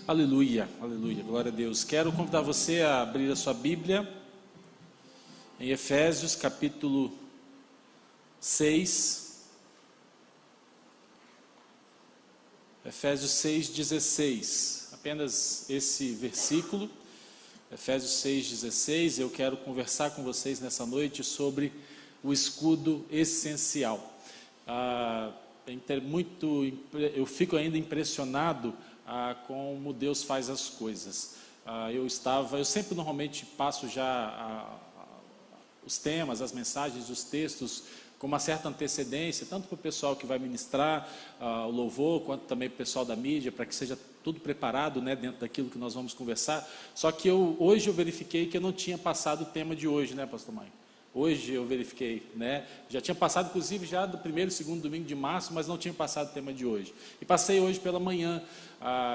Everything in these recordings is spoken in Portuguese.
Aleluia, aleluia, glória a Deus. Quero convidar você a abrir a sua Bíblia em Efésios capítulo 6. Efésios 6:16. Apenas esse versículo, Efésios 6:16. Eu quero conversar com vocês nessa noite sobre o escudo essencial. Eu fico ainda impressionado como Deus faz as coisas. Eu sempre normalmente passo já os temas, as mensagens, os textos com uma certa antecedência, tanto para o pessoal que vai ministrar o louvor, quanto também para o pessoal da mídia, para que seja tudo preparado, né, dentro daquilo que nós vamos conversar. Só que hoje eu verifiquei que eu não tinha passado o tema de hoje, né, pastor Maio? Hoje eu verifiquei, né? Já tinha passado, inclusive, já do primeiro e segundo domingo de março, mas não tinha passado o tema de hoje. E passei hoje pela manhã,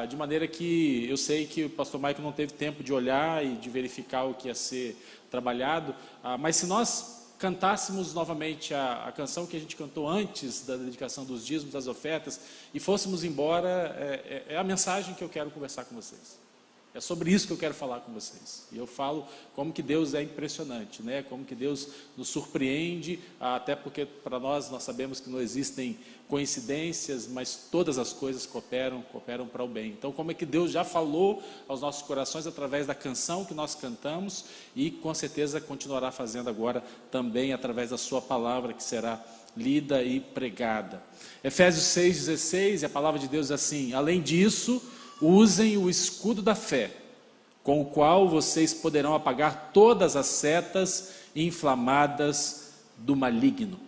de maneira que eu sei que o pastor Maicon não teve tempo de olhar e de verificar o que ia ser trabalhado, mas se nós cantássemos novamente a canção que a gente cantou antes da dedicação dos dízimos, das ofertas, e fôssemos embora, é a mensagem que eu quero conversar com vocês. É sobre isso que eu quero falar com vocês. E eu falo como que Deus é impressionante, né? Como que Deus nos surpreende, até porque para nós sabemos que não existem coincidências, mas todas as coisas cooperam para o bem. Então, como é que Deus já falou aos nossos corações através da canção que nós cantamos e com certeza continuará fazendo agora também através da sua palavra que será lida e pregada. Efésios 6:16, a palavra de Deus é assim: além disso, usem o escudo da fé, com o qual vocês poderão apagar todas as setas inflamadas do maligno.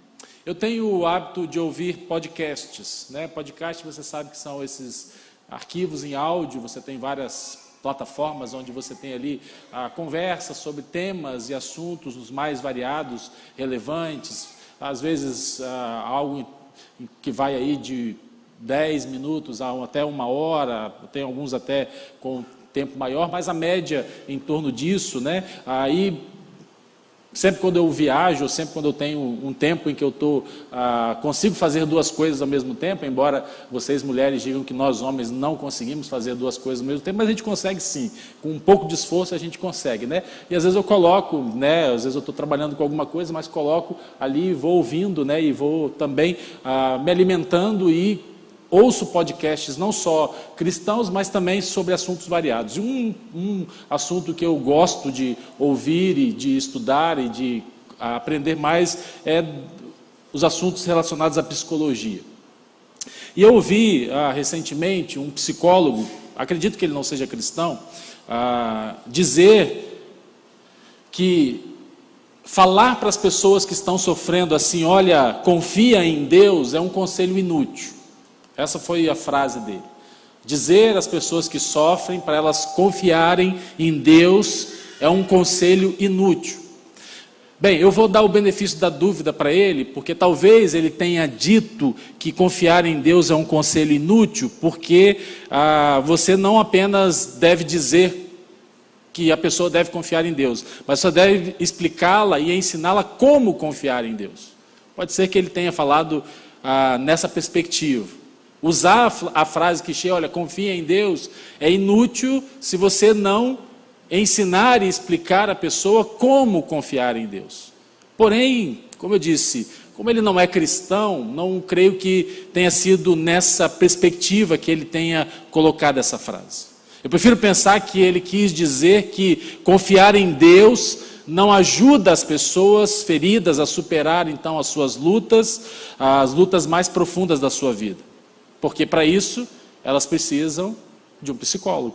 Eu tenho o hábito de ouvir podcasts, né? Podcast, você sabe que são esses arquivos em áudio, você tem várias plataformas onde você tem ali a conversa sobre temas e assuntos os mais variados, relevantes, às vezes algo que vai aí de 10 minutos até 1 hora, tem alguns até com tempo maior, mas a média em torno disso, né? Aí, sempre quando eu viajo, sempre quando eu tenho um tempo em que eu consigo fazer duas coisas ao mesmo tempo, embora vocês mulheres digam que nós homens não conseguimos fazer duas coisas ao mesmo tempo, mas a gente consegue sim, com um pouco de esforço a gente consegue, né? E às vezes eu coloco, né? Às vezes eu estou trabalhando com alguma coisa, mas coloco ali e vou ouvindo, né? E vou também me alimentando e ouço podcasts não só cristãos, mas também sobre assuntos variados. E um assunto que eu gosto de ouvir e de estudar e de aprender mais é os assuntos relacionados à psicologia. E eu ouvi recentemente um psicólogo, acredito que ele não seja cristão, dizer que falar para as pessoas que estão sofrendo assim, olha, confia em Deus, é um conselho inútil. Essa foi a frase dele. Dizer às pessoas que sofrem para elas confiarem em Deus é um conselho inútil. Bem, eu vou dar o benefício da dúvida para ele, porque talvez ele tenha dito que confiar em Deus é um conselho inútil, porque você não apenas deve dizer que a pessoa deve confiar em Deus, mas só deve explicá-la e ensiná-la como confiar em Deus. Pode ser que ele tenha falado nessa perspectiva. Usar a frase clichê, olha, confia em Deus, é inútil se você não ensinar e explicar à pessoa como confiar em Deus. Porém, como eu disse, como ele não é cristão, não creio que tenha sido nessa perspectiva que ele tenha colocado essa frase. Eu prefiro pensar que ele quis dizer que confiar em Deus não ajuda as pessoas feridas a superar então as suas lutas, as lutas mais profundas da sua vida. Porque para isso elas precisam de um psicólogo.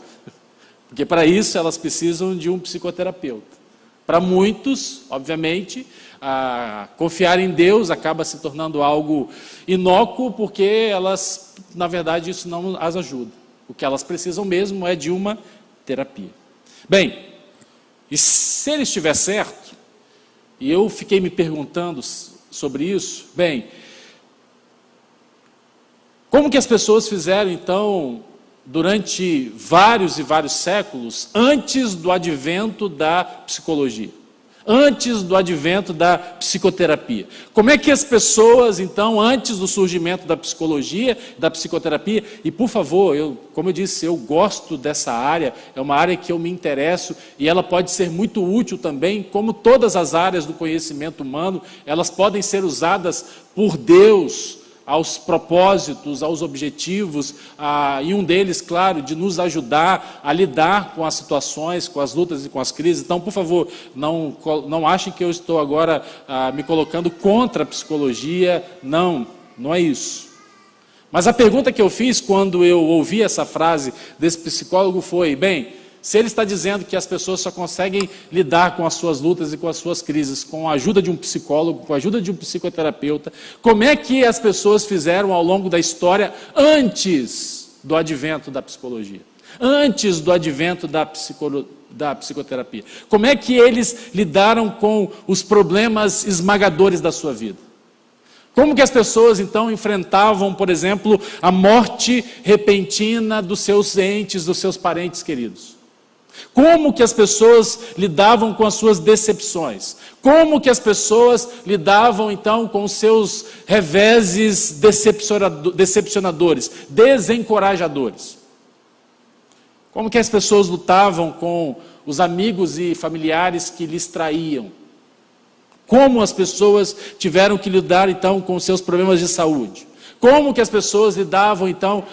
Porque para isso elas precisam de um psicoterapeuta. Para muitos, obviamente, confiar em Deus acaba se tornando algo inócuo, porque elas, na verdade, isso não as ajuda. O que elas precisam mesmo é de uma terapia. Bem, e se ele estiver certo, e eu fiquei me perguntando sobre isso, bem, como que as pessoas fizeram, então, durante vários e vários séculos, antes do advento da psicologia? Antes do advento da psicoterapia. Como é que as pessoas, então, antes do surgimento da psicologia, da psicoterapia, e por favor, como eu disse, eu gosto dessa área, é uma área que eu me interesso, e ela pode ser muito útil também, como todas as áreas do conhecimento humano, elas podem ser usadas por Deus, aos propósitos, aos objetivos, e um deles, claro, de nos ajudar a lidar com as situações, com as lutas e com as crises. Então, por favor, não achem que eu estou agora me colocando contra a psicologia, não é isso. Mas a pergunta que eu fiz quando eu ouvi essa frase desse psicólogo foi, bem, se ele está dizendo que as pessoas só conseguem lidar com as suas lutas e com as suas crises com a ajuda de um psicólogo, com a ajuda de um psicoterapeuta, como é que as pessoas fizeram ao longo da história antes do advento da psicologia? Antes do advento da psicoterapia? Como é que eles lidaram com os problemas esmagadores da sua vida? Como que as pessoas, então, enfrentavam, por exemplo, a morte repentina dos seus entes, dos seus parentes queridos? Como que as pessoas lidavam com as suas decepções? Como que as pessoas lidavam, então, com os seus reveses decepcionadores, desencorajadores? Como que as pessoas lutavam com os amigos e familiares que lhes traíam? Como as pessoas tiveram que lidar, então, com os seus problemas de saúde? Como que as pessoas lidavam, então,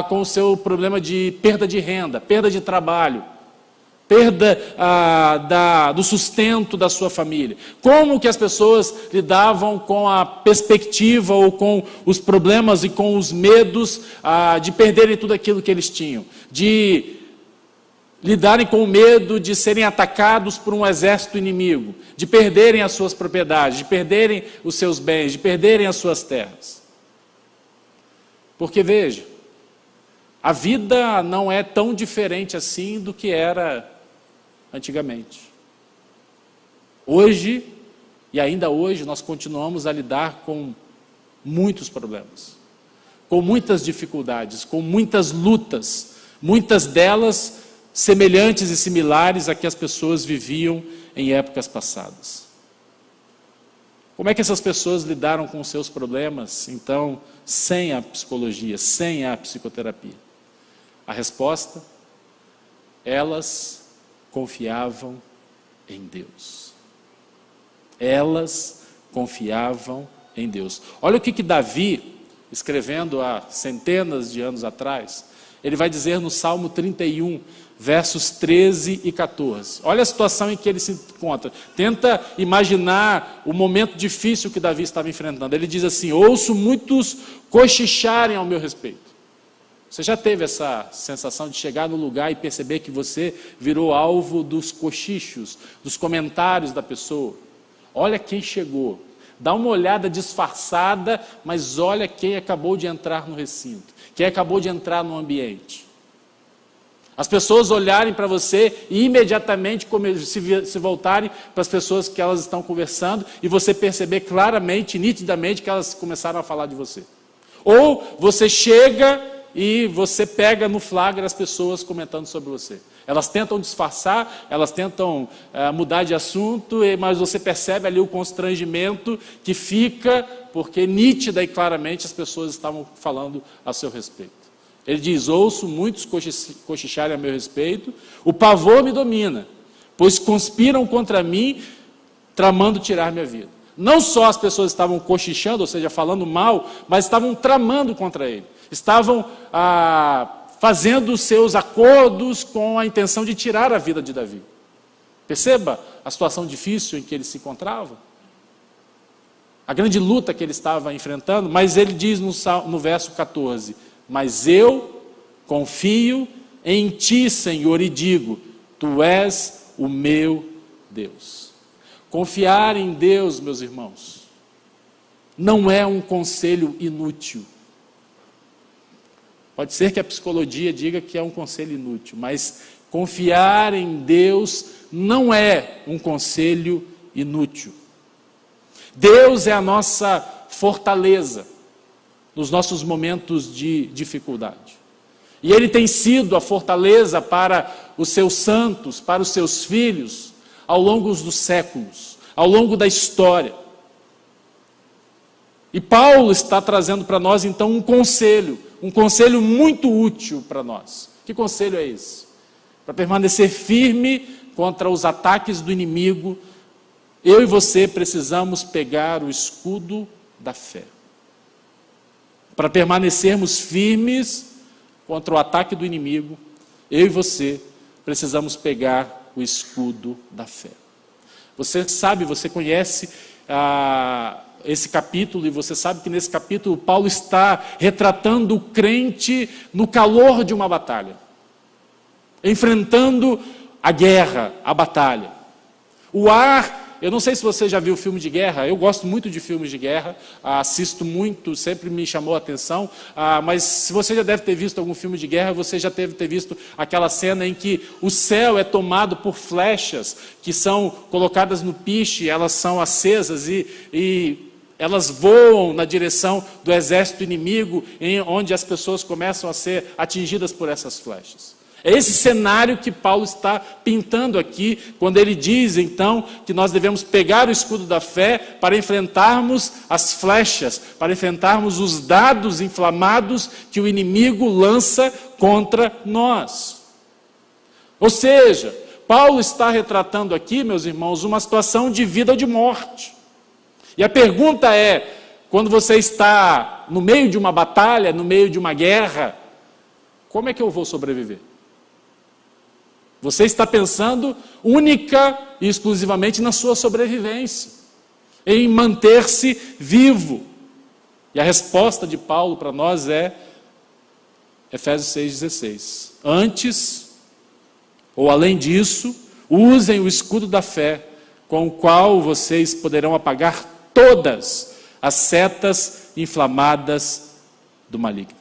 com o seu problema de perda de renda, perda de trabalho? Perda do sustento da sua família. Como que as pessoas lidavam com a perspectiva ou com os problemas e com os medos de perderem tudo aquilo que eles tinham, de lidarem com o medo de serem atacados por um exército inimigo, de perderem as suas propriedades, de perderem os seus bens, de perderem as suas terras. Porque veja, a vida não é tão diferente assim do que era antigamente. Hoje, e ainda hoje, nós continuamos a lidar com muitos problemas, com muitas dificuldades, com muitas lutas, muitas delas semelhantes e similares a que as pessoas viviam em épocas passadas. Como é que essas pessoas lidaram com os seus problemas, então, sem a psicologia, sem a psicoterapia? A resposta: elas confiavam em Deus. Elas confiavam em Deus. Olha o que Davi, escrevendo há centenas de anos atrás, ele vai dizer no Salmo 31, versos 13 e 14. Olha a situação em que ele se encontra. Tenta imaginar o momento difícil que Davi estava enfrentando. Ele diz assim: ouço muitos cochicharem ao meu respeito. Você já teve essa sensação de chegar no lugar e perceber que você virou alvo dos cochichos, dos comentários da pessoa? Olha quem chegou. Dá uma olhada disfarçada, mas olha quem acabou de entrar no recinto, quem acabou de entrar no ambiente. As pessoas olharem para você e imediatamente se voltarem para as pessoas que elas estão conversando e você perceber claramente, nitidamente, que elas começaram a falar de você. Ou você chega e você pega no flagra as pessoas comentando sobre você. Elas tentam disfarçar, elas tentam mudar de assunto, mas você percebe ali o constrangimento que fica, porque nítida e claramente as pessoas estavam falando a seu respeito. Ele diz: ouço muitos cochicharem a meu respeito, o pavor me domina, pois conspiram contra mim, tramando tirar minha vida. Não só as pessoas estavam cochichando, ou seja, falando mal, mas estavam tramando contra ele. Estavam fazendo os seus acordos com a intenção de tirar a vida de Davi. Perceba a situação difícil em que ele se encontrava, a grande luta que ele estava enfrentando, mas ele diz no verso 14: mas eu confio em ti, Senhor, e digo, tu és o meu Deus. Confiar em Deus, meus irmãos, não é um conselho inútil. Pode ser que a psicologia diga que é um conselho inútil, mas confiar em Deus não é um conselho inútil. Deus é a nossa fortaleza nos nossos momentos de dificuldade. E Ele tem sido a fortaleza para os seus santos, para os seus filhos, ao longo dos séculos, ao longo da história. E Paulo está trazendo para nós, então, um conselho muito útil para nós. Que conselho é esse? Para permanecer firme contra os ataques do inimigo, eu e você precisamos pegar o escudo da fé. Para permanecermos firmes contra o ataque do inimigo, eu e você precisamos pegar o escudo da fé. Você sabe, você conhece esse capítulo, e você sabe que nesse capítulo Paulo está retratando o crente no calor de uma batalha, enfrentando a guerra, a batalha. O ar, eu não sei se você já viu filme de guerra, eu gosto muito de filmes de guerra, assisto muito, sempre me chamou a atenção, mas se você já deve ter visto algum filme de guerra, você já deve ter visto aquela cena em que o céu é tomado por flechas que são colocadas no piche, elas são acesas e elas voam na direção do exército inimigo, onde as pessoas começam a ser atingidas por essas flechas. É esse cenário que Paulo está pintando aqui, quando ele diz, então, que nós devemos pegar o escudo da fé para enfrentarmos as flechas, para enfrentarmos os dardos inflamados que o inimigo lança contra nós. Ou seja, Paulo está retratando aqui, meus irmãos, uma situação de vida ou de morte. E a pergunta é, quando você está no meio de uma batalha, no meio de uma guerra, como é que eu vou sobreviver? Você está pensando única e exclusivamente na sua sobrevivência, em manter-se vivo. E a resposta de Paulo para nós é Efésios 6,16. Antes, ou além disso, usem o escudo da fé, com o qual vocês poderão apagar todas as setas inflamadas do maligno.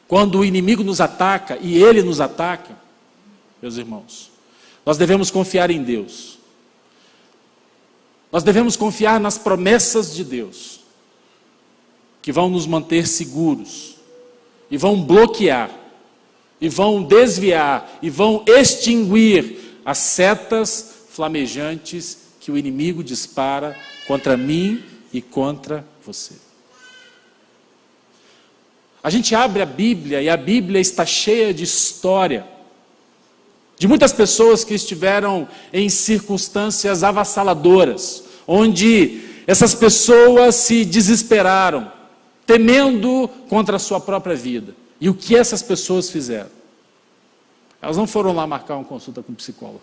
Quando o inimigo nos ataca, e ele nos ataca, meus irmãos, nós devemos confiar em Deus. Nós devemos confiar nas promessas de Deus, que vão nos manter seguros, e vão bloquear, e vão desviar, e vão extinguir as setas flamejantes que o inimigo dispara contra mim e contra você. A gente abre a Bíblia, e a Bíblia está cheia de história, de muitas pessoas que estiveram em circunstâncias avassaladoras, onde essas pessoas se desesperaram, temendo contra a sua própria vida. E o que essas pessoas fizeram? Elas não foram lá marcar uma consulta com um psicólogo.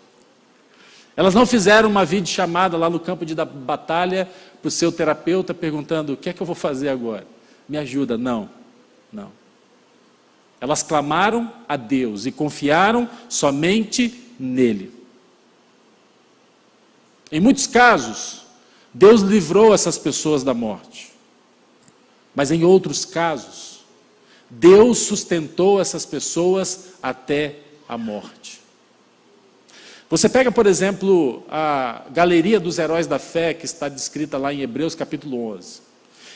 Elas não fizeram uma videochamada lá no campo de batalha para o seu terapeuta perguntando, o que é que eu vou fazer agora? Me ajuda. Não. Elas clamaram a Deus e confiaram somente nele. Em muitos casos, Deus livrou essas pessoas da morte. Mas em outros casos, Deus sustentou essas pessoas até a morte. Você pega, por exemplo, a galeria dos heróis da fé, que está descrita lá em Hebreus capítulo 11.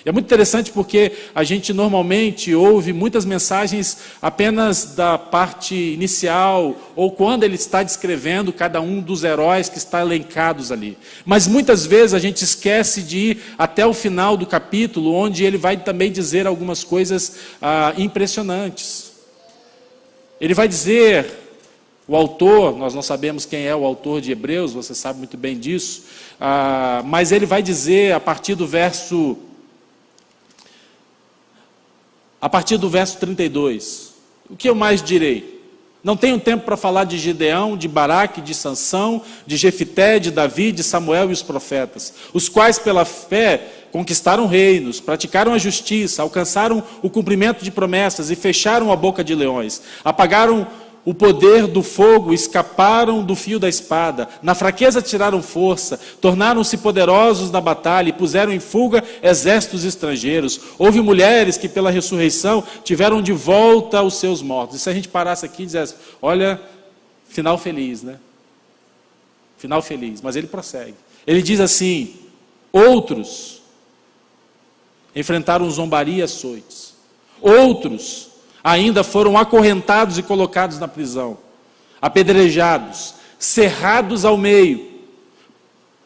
E é muito interessante porque a gente normalmente ouve muitas mensagens apenas da parte inicial, ou quando ele está descrevendo cada um dos heróis que está elencados ali. Mas muitas vezes a gente esquece de ir até o final do capítulo, onde ele vai também dizer algumas coisas impressionantes. Ele vai dizer, o autor, nós não sabemos quem é o autor de Hebreus, você sabe muito bem disso, mas ele vai dizer a partir do verso 32, o que eu mais direi? Não tenho tempo para falar de Gideão, de Baraque, de Sansão, de Jefité, de Davi, de Samuel e os profetas, os quais pela fé conquistaram reinos, praticaram a justiça, alcançaram o cumprimento de promessas e fecharam a boca de leões, apagaram o poder do fogo, escaparam do fio da espada, na fraqueza tiraram força, tornaram-se poderosos na batalha e puseram em fuga exércitos estrangeiros. Houve mulheres que pela ressurreição tiveram de volta os seus mortos. E se a gente parasse aqui e dissesse, olha, final feliz, né? Final feliz, mas ele prossegue. Ele diz assim, outros enfrentaram zombaria e açoites. Outros ainda foram acorrentados e colocados na prisão, apedrejados, cerrados ao meio,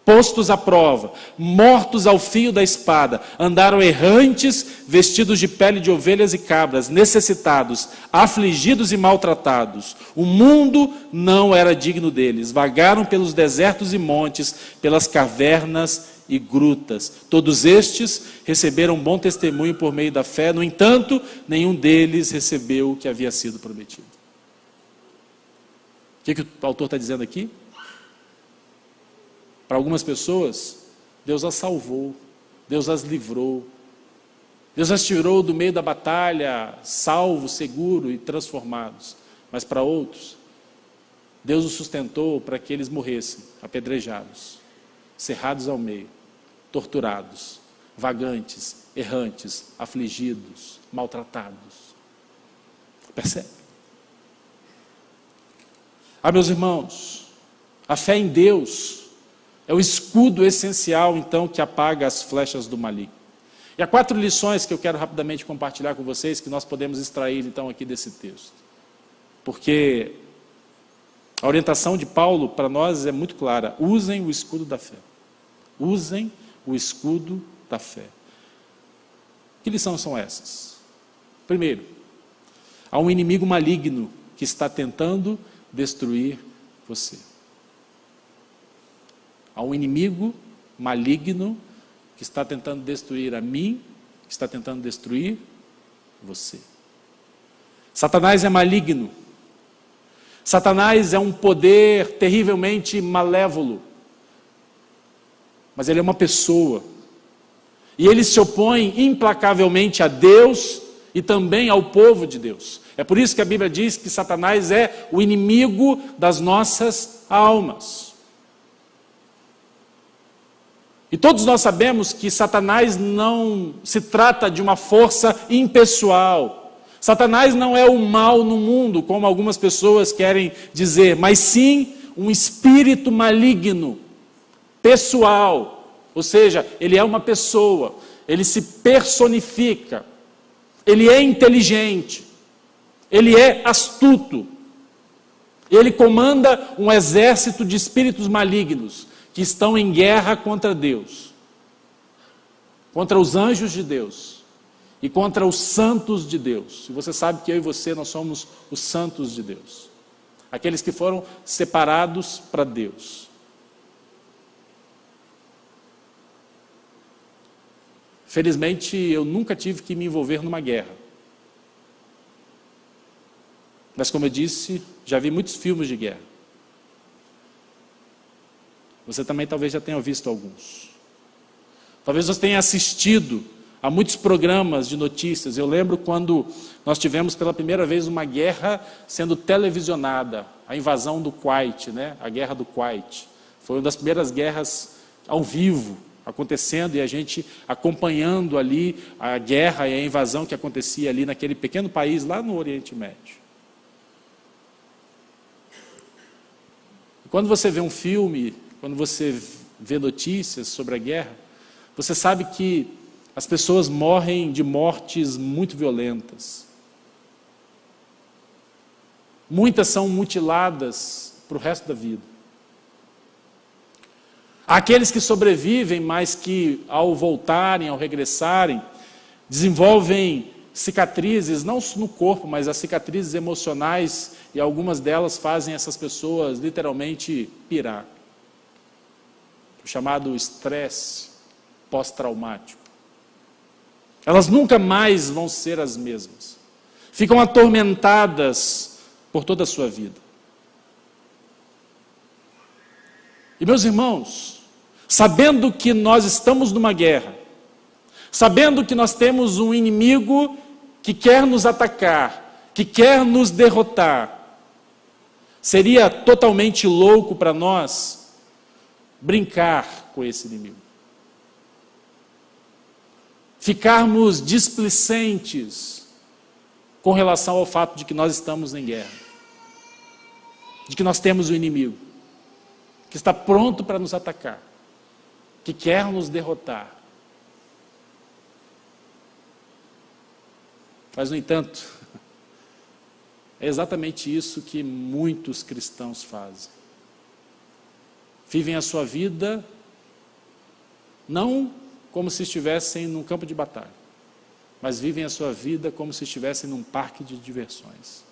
postos à prova, mortos ao fio da espada, andaram errantes, vestidos de pele de ovelhas e cabras, necessitados, afligidos e maltratados. O mundo não era digno deles. Vagaram pelos desertos e montes, pelas cavernas e grutas. Todos estes receberam bom testemunho por meio da fé, no entanto, nenhum deles recebeu o que havia sido prometido. O que o autor está dizendo aqui? Para algumas pessoas, Deus as salvou, Deus as livrou, Deus as tirou do meio da batalha, salvos, seguros e transformados. Mas para outros, Deus os sustentou para que eles morressem, apedrejados, cerrados ao meio, torturados, vagantes, errantes, afligidos, maltratados. Percebe? Meus irmãos, a fé em Deus é o escudo essencial, então, que apaga as flechas do maligno. E há 4 lições que eu quero rapidamente compartilhar com vocês, que nós podemos extrair, então, aqui desse texto. Porque a orientação de Paulo para nós é muito clara. Usem o escudo da fé. Usem o escudo da fé. Que lições são essas? Primeiro, há um inimigo maligno que está tentando destruir você. Há um inimigo maligno que está tentando destruir a mim, que está tentando destruir você. Satanás é maligno. Satanás é um poder terrivelmente malévolo. Mas ele é uma pessoa. E ele se opõe implacavelmente a Deus e também ao povo de Deus. É por isso que a Bíblia diz que Satanás é o inimigo das nossas almas. E todos nós sabemos que Satanás não se trata de uma força impessoal. Satanás não é o mal no mundo, como algumas pessoas querem dizer, mas sim um espírito maligno, pessoal. Ou seja, ele é uma pessoa, ele se personifica, ele é inteligente, ele é astuto, ele comanda um exército de espíritos malignos, que estão em guerra contra Deus, contra os anjos de Deus e contra os santos de Deus. E você sabe que eu e você, nós somos os santos de Deus, aqueles que foram separados para Deus. Felizmente, eu nunca tive que me envolver numa guerra. Mas como eu disse, já vi muitos filmes de guerra. Você também talvez já tenha visto alguns. Talvez você tenha assistido a muitos programas de notícias. Eu lembro quando nós tivemos pela primeira vez uma guerra sendo televisionada, a invasão do Kuwait, né? A guerra do Kuwait. Foi uma das primeiras guerras ao vivo acontecendo e a gente acompanhando ali a guerra e a invasão que acontecia ali naquele pequeno país lá no Oriente Médio. E quando você vê um filme, quando você vê notícias sobre a guerra, você sabe que as pessoas morrem de mortes muito violentas. Muitas são mutiladas para o resto da vida. Há aqueles que sobrevivem, mas que ao voltarem, ao regressarem, desenvolvem cicatrizes, não no corpo, mas as cicatrizes emocionais, e algumas delas fazem essas pessoas literalmente pirar. O chamado estresse pós-traumático. Elas nunca mais vão ser as mesmas. Ficam atormentadas por toda a sua vida. E meus irmãos, sabendo que nós estamos numa guerra, sabendo que nós temos um inimigo que quer nos atacar, que quer nos derrotar, seria totalmente louco para nós brincar com esse inimigo. Ficarmos displicentes com relação ao fato de que nós estamos em guerra, de que nós temos um inimigo que está pronto para nos atacar, que quer nos derrotar. Mas, no entanto, é exatamente isso que muitos cristãos fazem. vivem a sua vida não como se estivessem num campo de batalha, mas vivem a sua vida como se estivessem num parque de diversões.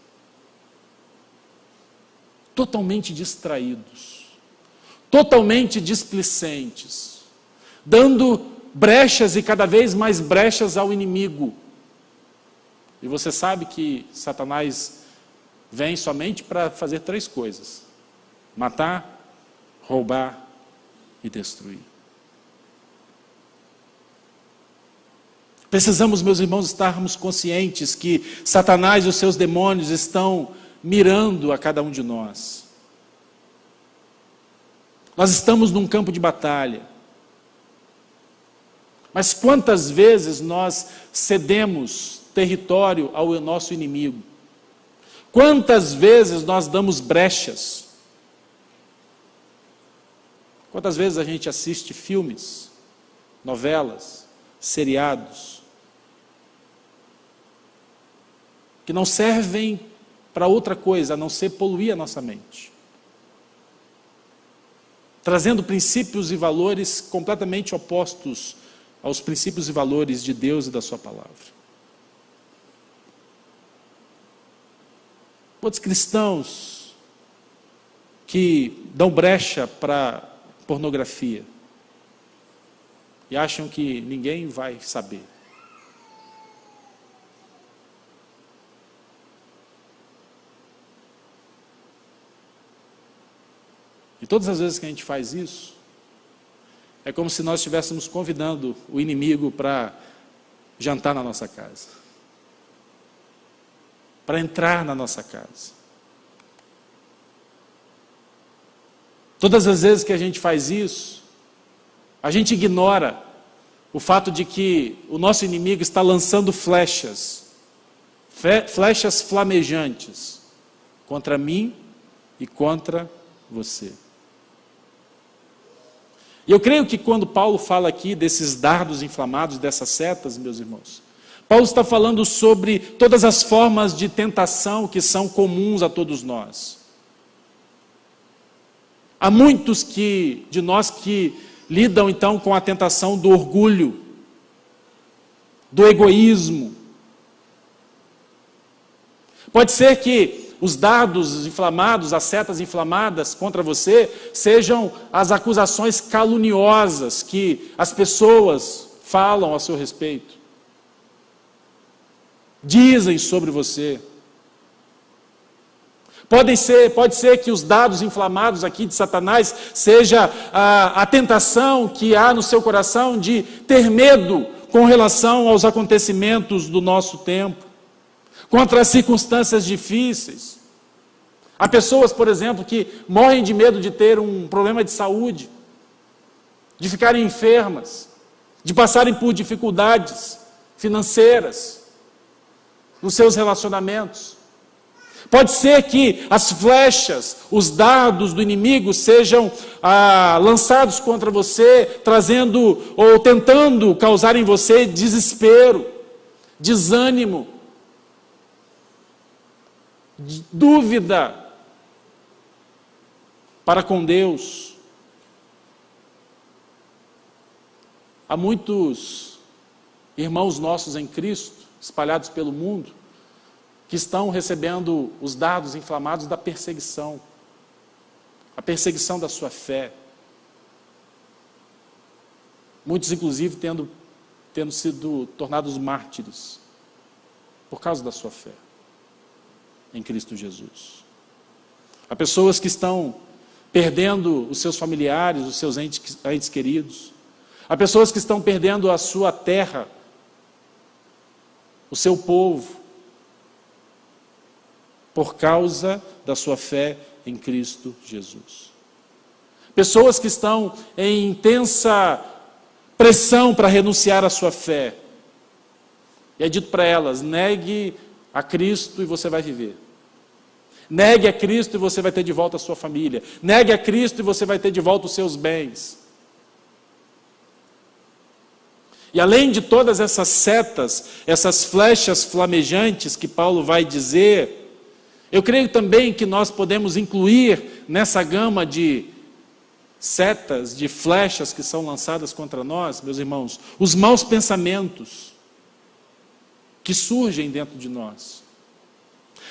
Totalmente distraídos, totalmente displicentes, dando brechas e cada vez mais brechas ao inimigo. E você sabe que Satanás vem somente para fazer 3 coisas: matar, roubar e destruir. Precisamos, meus irmãos, estarmos conscientes que Satanás e os seus demônios estão mirando a cada um de nós. Nós estamos num campo de batalha. Mas quantas vezes nós cedemos território ao nosso inimigo? Quantas vezes nós damos brechas? Quantas vezes a gente assiste filmes, novelas, seriados, que não servem para outra coisa a não ser poluir a nossa mente, trazendo princípios e valores completamente opostos aos princípios e valores de Deus e da sua palavra. Outros cristãos que dão brecha para pornografia e acham que ninguém vai saber. E todas as vezes que a gente faz isso, é como se nós estivéssemos convidando o inimigo para jantar na nossa casa, para entrar na nossa casa. Todas as vezes que a gente faz isso, a gente ignora o fato de que o nosso inimigo está lançando flechas flamejantes contra mim e contra você. E eu creio que quando Paulo fala aqui desses dardos inflamados, dessas setas, meus irmãos, Paulo está falando sobre todas as formas de tentação que são comuns a todos nós. Há muitos de nós que lidam então com a tentação do orgulho, do egoísmo. Pode ser que os dardos inflamados, as setas inflamadas contra você, sejam as acusações caluniosas que as pessoas falam a seu respeito, dizem sobre você. Pode ser que os dardos inflamados aqui de Satanás seja a tentação que há no seu coração de ter medo com relação aos acontecimentos do nosso tempo, contra as circunstâncias difíceis. Há pessoas, por exemplo, que morrem de medo de ter um problema de saúde, de ficarem enfermas, de passarem por dificuldades financeiras nos seus relacionamentos. Pode ser que as flechas, os dardos do inimigo sejam lançados contra você, trazendo ou tentando causar em você desespero, desânimo, dúvida para com Deus. Há muitos irmãos nossos em Cristo, espalhados pelo mundo, que estão recebendo os dardos inflamados da perseguição, a perseguição da sua fé. Muitos, inclusive, tendo sido tornados mártires por causa da sua fé em Cristo Jesus. Há pessoas que estão perdendo os seus familiares, os seus entes queridos. Há pessoas que estão perdendo a sua terra, o seu povo, por causa da sua fé em Cristo Jesus. Pessoas que estão em intensa pressão para renunciar à sua fé. E é dito para elas: negue a Cristo e você vai viver. Negue a Cristo e você vai ter de volta a sua família. Negue a Cristo e você vai ter de volta os seus bens. E além de todas essas setas, essas flechas flamejantes que Paulo vai dizer, eu creio também que nós podemos incluir nessa gama de setas de flechas que são lançadas contra nós, meus irmãos, os maus pensamentos que surgem dentro de nós,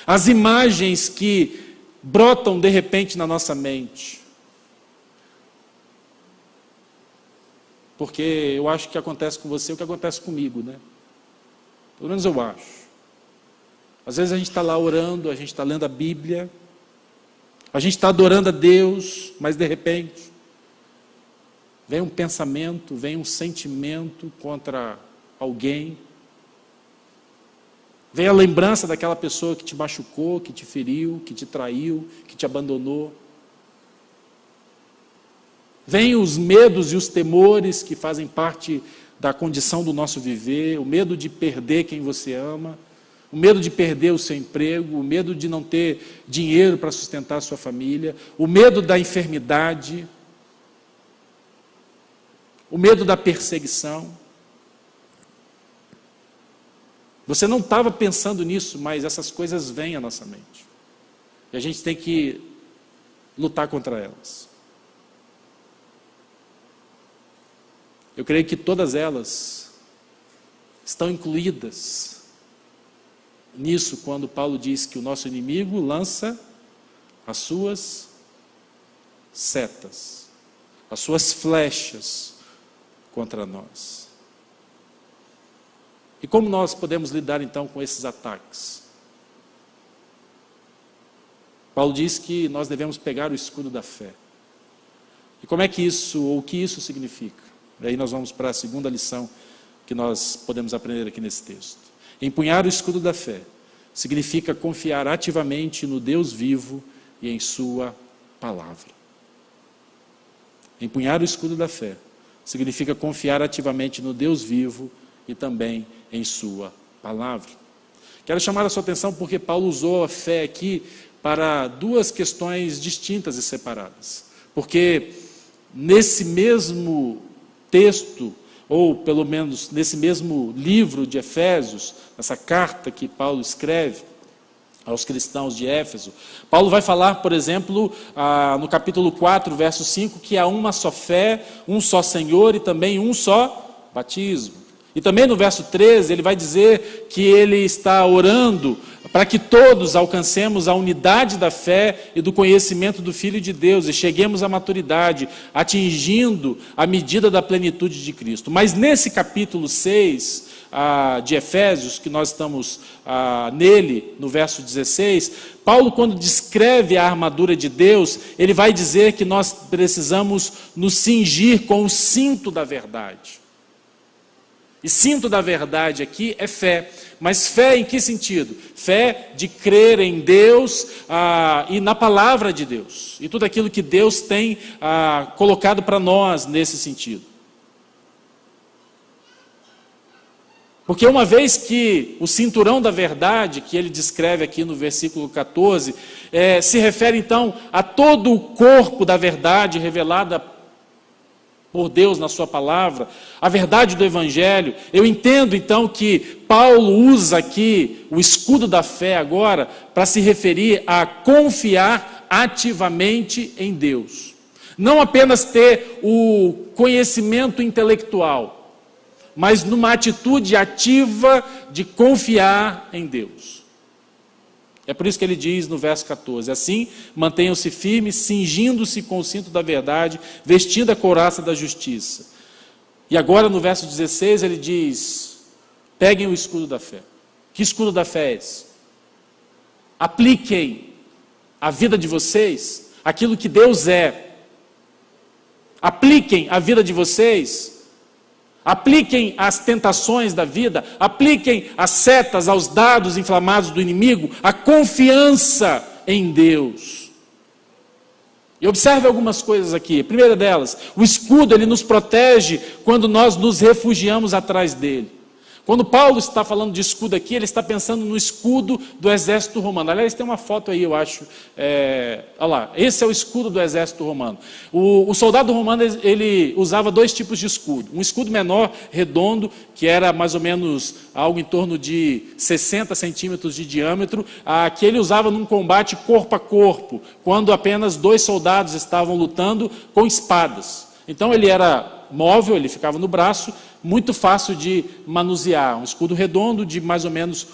as imagens que brotam de repente na nossa mente. Porque eu acho que acontece com você o que acontece comigo, né? Pelo menos eu acho. Às vezes a gente está lá orando, a gente está lendo a Bíblia, a gente está adorando a Deus, mas de repente vem um pensamento, vem um sentimento contra alguém, vem a lembrança daquela pessoa que te machucou, que te feriu, que te traiu, que te abandonou. Vem os medos e os temores que fazem parte da condição do nosso viver, o medo de perder quem você ama, o medo de perder o seu emprego, o medo de não ter dinheiro para sustentar a sua família, o medo da enfermidade, o medo da perseguição. Você não estava pensando nisso, mas essas coisas vêm à nossa mente. E a gente tem que lutar contra elas. Eu creio que todas elas estão incluídas nisso quando Paulo diz que o nosso inimigo lança as suas setas, as suas flechas contra nós. E como nós podemos lidar então com esses ataques? Paulo diz que nós devemos pegar o escudo da fé. E como é que isso, ou o que isso significa? E aí nós vamos para a segunda lição que nós podemos aprender aqui nesse texto. Empunhar o escudo da fé significa confiar ativamente no Deus vivo e em sua palavra. Empunhar o escudo da fé significa confiar ativamente no Deus vivo e também em sua palavra. Quero chamar a sua atenção porque Paulo usou a fé aqui para duas questões distintas e separadas. Porque nesse mesmo texto, ou pelo menos nesse mesmo livro de Efésios, essa carta que Paulo escreve aos cristãos de Éfeso, Paulo vai falar, por exemplo, no capítulo 4, verso 5, que há uma só fé, um só Senhor e também um só batismo. E também no verso 13, ele vai dizer que ele está orando para que todos alcancemos a unidade da fé e do conhecimento do Filho de Deus e cheguemos à maturidade, atingindo a medida da plenitude de Cristo. Mas nesse capítulo 6 de Efésios, que nós estamos nele, no verso 16, Paulo, quando descreve a armadura de Deus, ele vai dizer que nós precisamos nos cingir com o cinto da verdade. E cinto da verdade aqui é fé. Mas fé em que sentido? Fé de crer em Deus e na palavra de Deus. E tudo aquilo que Deus tem colocado para nós nesse sentido. Porque uma vez que o cinturão da verdade, que ele descreve aqui no versículo 14, se refere então a todo o corpo da verdade revelada por Deus na sua palavra, a verdade do Evangelho. Eu entendo então que Paulo usa aqui o escudo da fé agora para se referir a confiar ativamente em Deus. Não apenas ter o conhecimento intelectual, mas numa atitude ativa de confiar em Deus. É por isso que ele diz no verso 14, assim, mantenham-se firmes, cingindo-se com o cinto da verdade, vestindo a couraça da justiça. E agora no verso 16 ele diz, peguem o escudo da fé. Que escudo da fé é esse? Apliquem a vida de vocês, aquilo que Deus é. Apliquem a vida de vocês. Apliquem as tentações da vida, apliquem as setas aos dardos inflamados do inimigo, a confiança em Deus. E observe algumas coisas aqui. A primeira delas, o escudo ele nos protege quando nós nos refugiamos atrás dele. Quando Paulo está falando de escudo aqui, ele está pensando no escudo do exército romano. Aliás, tem uma foto aí, eu acho. Olha lá, esse é o escudo do exército romano. O soldado romano, ele usava dois tipos de escudo. Um escudo menor, redondo, que era mais ou menos algo em torno de 60 centímetros de diâmetro, que ele usava num combate corpo a corpo, quando apenas 2 soldados estavam lutando com espadas. Então ele era móvel, ele ficava no braço, muito fácil de manusear, um escudo redondo de mais ou menos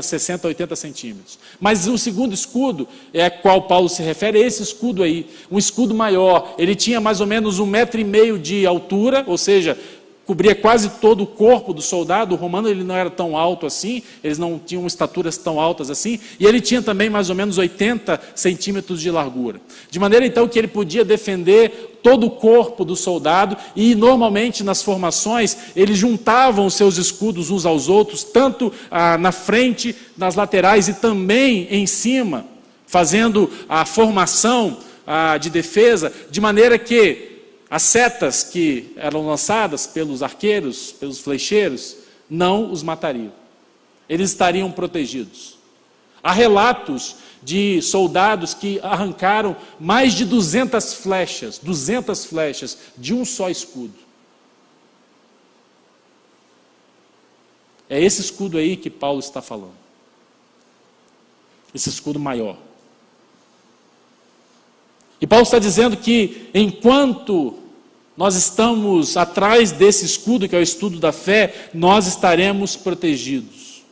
60, 80 centímetros. Mas o segundo escudo, a qual Paulo se refere, é esse escudo aí, um escudo maior. Ele tinha mais ou menos 1,5 metro de altura, ou seja, cobria quase todo o corpo do soldado. O romano ele não era tão alto assim, eles não tinham estaturas tão altas assim, e ele tinha também mais ou menos 80 centímetros de largura. De maneira então que ele podia defender todo o corpo do soldado, e normalmente nas formações eles juntavam os seus escudos uns aos outros, tanto na frente, nas laterais e também em cima, fazendo a formação de defesa, de maneira que as setas que eram lançadas pelos arqueiros, pelos flecheiros, não os matariam. Eles estariam protegidos. Há relatos de soldados que arrancaram mais de 200 flechas de um só escudo. É esse escudo aí que Paulo está falando. Esse escudo maior. E Paulo está dizendo que enquanto nós estamos atrás desse escudo, que é o escudo da fé, nós estaremos protegidos.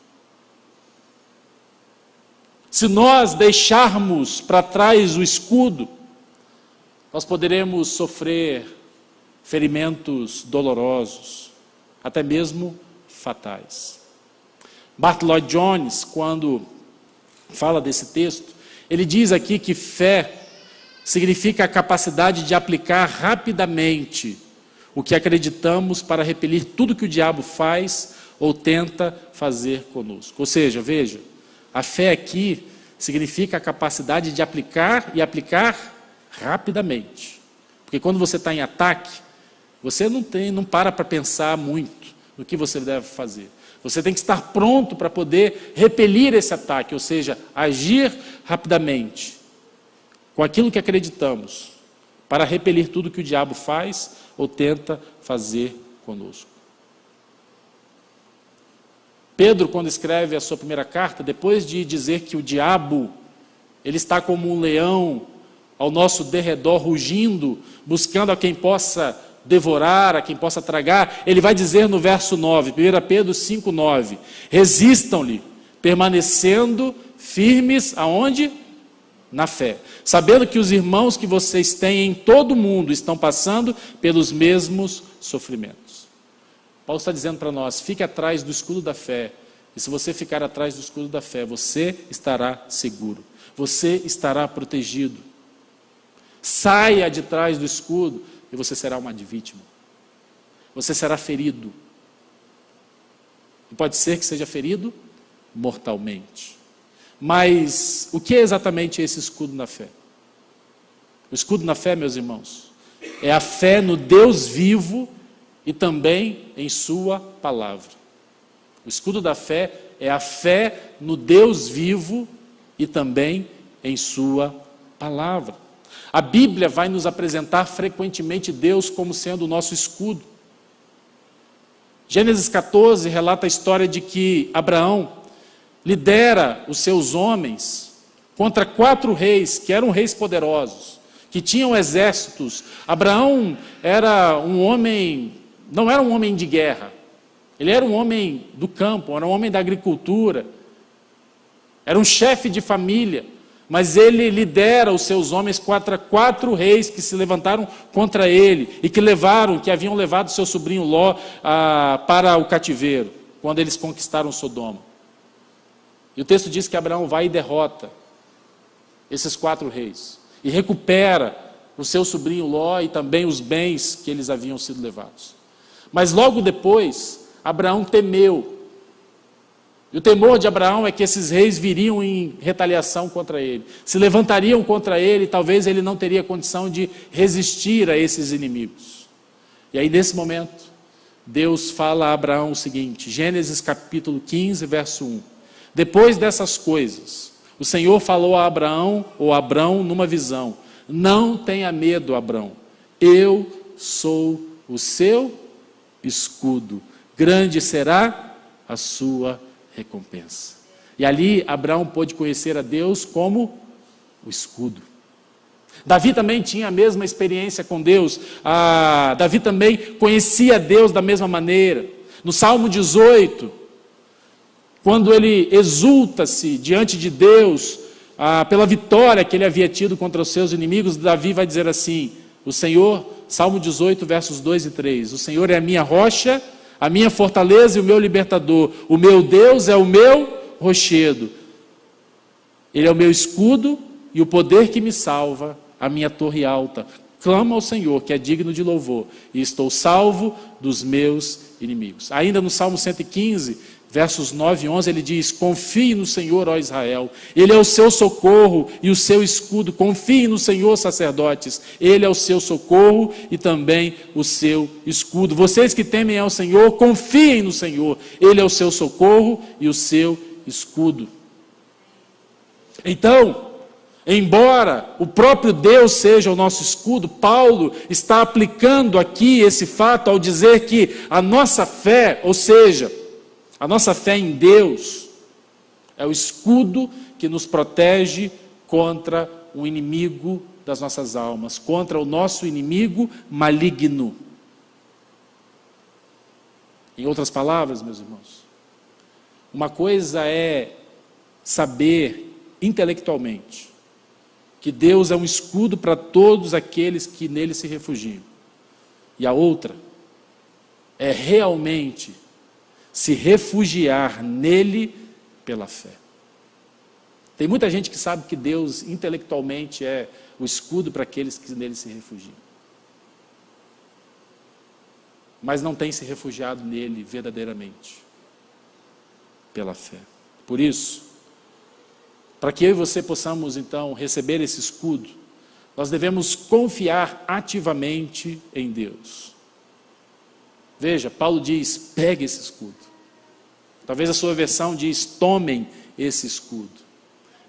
Se nós deixarmos para trás o escudo, nós poderemos sofrer ferimentos dolorosos, até mesmo fatais. Martyn Lloyd-Jones, quando fala desse texto, ele diz aqui que fé significa a capacidade de aplicar rapidamente o que acreditamos para repelir tudo que o diabo faz ou tenta fazer conosco. Ou seja, veja, a fé aqui significa a capacidade de aplicar e aplicar rapidamente. Porque quando você está em ataque, você não para pensar muito no que você deve fazer. Você tem que estar pronto para poder repelir esse ataque, ou seja, agir rapidamente com aquilo que acreditamos, para repelir tudo que o diabo faz ou tenta fazer conosco. Pedro, quando escreve a sua primeira carta, depois de dizer que o diabo, ele está como um leão ao nosso derredor, rugindo, buscando a quem possa devorar, a quem possa tragar, ele vai dizer no verso 9, 1 Pedro 5,9, resistam-lhe, permanecendo firmes aonde? Na fé, sabendo que os irmãos que vocês têm em todo o mundo estão passando pelos mesmos sofrimentos. Paulo está dizendo para nós, fique atrás do escudo da fé, e se você ficar atrás do escudo da fé, você estará seguro, você estará protegido. Saia de trás do escudo e você será uma vítima, você será ferido, e pode ser que seja ferido mortalmente. Mas o que é exatamente esse escudo na fé? O escudo na fé, meus irmãos, é a fé no Deus vivo e também em sua palavra. O escudo da fé é a fé no Deus vivo e também em sua palavra. A Bíblia vai nos apresentar frequentemente Deus como sendo o nosso escudo. Gênesis 14 relata a história de que Abraão lidera os seus homens contra 4 reis, que eram reis poderosos, que tinham exércitos. Abraão era um homem, não era um homem de guerra, ele era um homem do campo, era um homem da agricultura, era um chefe de família, mas ele lidera os seus homens contra 4 reis que se levantaram contra ele e que haviam levado seu sobrinho Ló para o cativeiro, quando eles conquistaram Sodoma. E o texto diz que Abraão vai e derrota esses 4 reis e recupera o seu sobrinho Ló e também os bens que eles haviam sido levados. Mas logo depois, Abraão temeu. E o temor de Abraão é que esses reis viriam em retaliação contra ele, se levantariam contra ele, e talvez ele não teria condição de resistir a esses inimigos. E aí, nesse momento, Deus fala a Abraão o seguinte, Gênesis capítulo 15, verso 1. Depois dessas coisas, o Senhor falou a Abraão, ou Abrão, numa visão. Não tenha medo, Abrão. Eu sou o seu escudo. Grande será a sua recompensa. E ali Abraão pôde conhecer a Deus como o escudo. Davi também tinha a mesma experiência com Deus. Davi também conhecia Deus da mesma maneira. No Salmo 18, quando ele exulta-se diante de Deus pela vitória que ele havia tido contra os seus inimigos, Davi vai dizer assim, o Senhor, Salmo 18, versos 2 e 3, o Senhor é a minha rocha, a minha fortaleza e o meu libertador, o meu Deus é o meu rochedo, Ele é o meu escudo e o poder que me salva, a minha torre alta. Clamo ao Senhor, que é digno de louvor, e estou salvo dos meus inimigos. Ainda no Salmo 115, versos 9 e 11, ele diz, confie no Senhor, ó Israel, Ele é o seu socorro e o seu escudo. Confie no Senhor, sacerdotes, Ele é o seu socorro e também o seu escudo. Vocês que temem ao Senhor, confiem no Senhor, Ele é o seu socorro e o seu escudo. Então, embora o próprio Deus seja o nosso escudo, Paulo está aplicando aqui esse fato ao dizer que a nossa fé, ou seja, a nossa fé em Deus, é o escudo que nos protege contra o inimigo das nossas almas, contra o nosso inimigo maligno. Em outras palavras, meus irmãos, uma coisa é saber intelectualmente que Deus é um escudo para todos aqueles que nele se refugiam. E a outra é realmente se refugiar nele pela fé. Tem muita gente que sabe que Deus intelectualmente é o escudo para aqueles que nele se refugiam. Mas não tem se refugiado nele verdadeiramente pela fé. Por isso, para que eu e você possamos então receber esse escudo, nós devemos confiar ativamente em Deus. Veja, Paulo diz, pegue esse escudo. Talvez a sua versão diz, tomem esse escudo.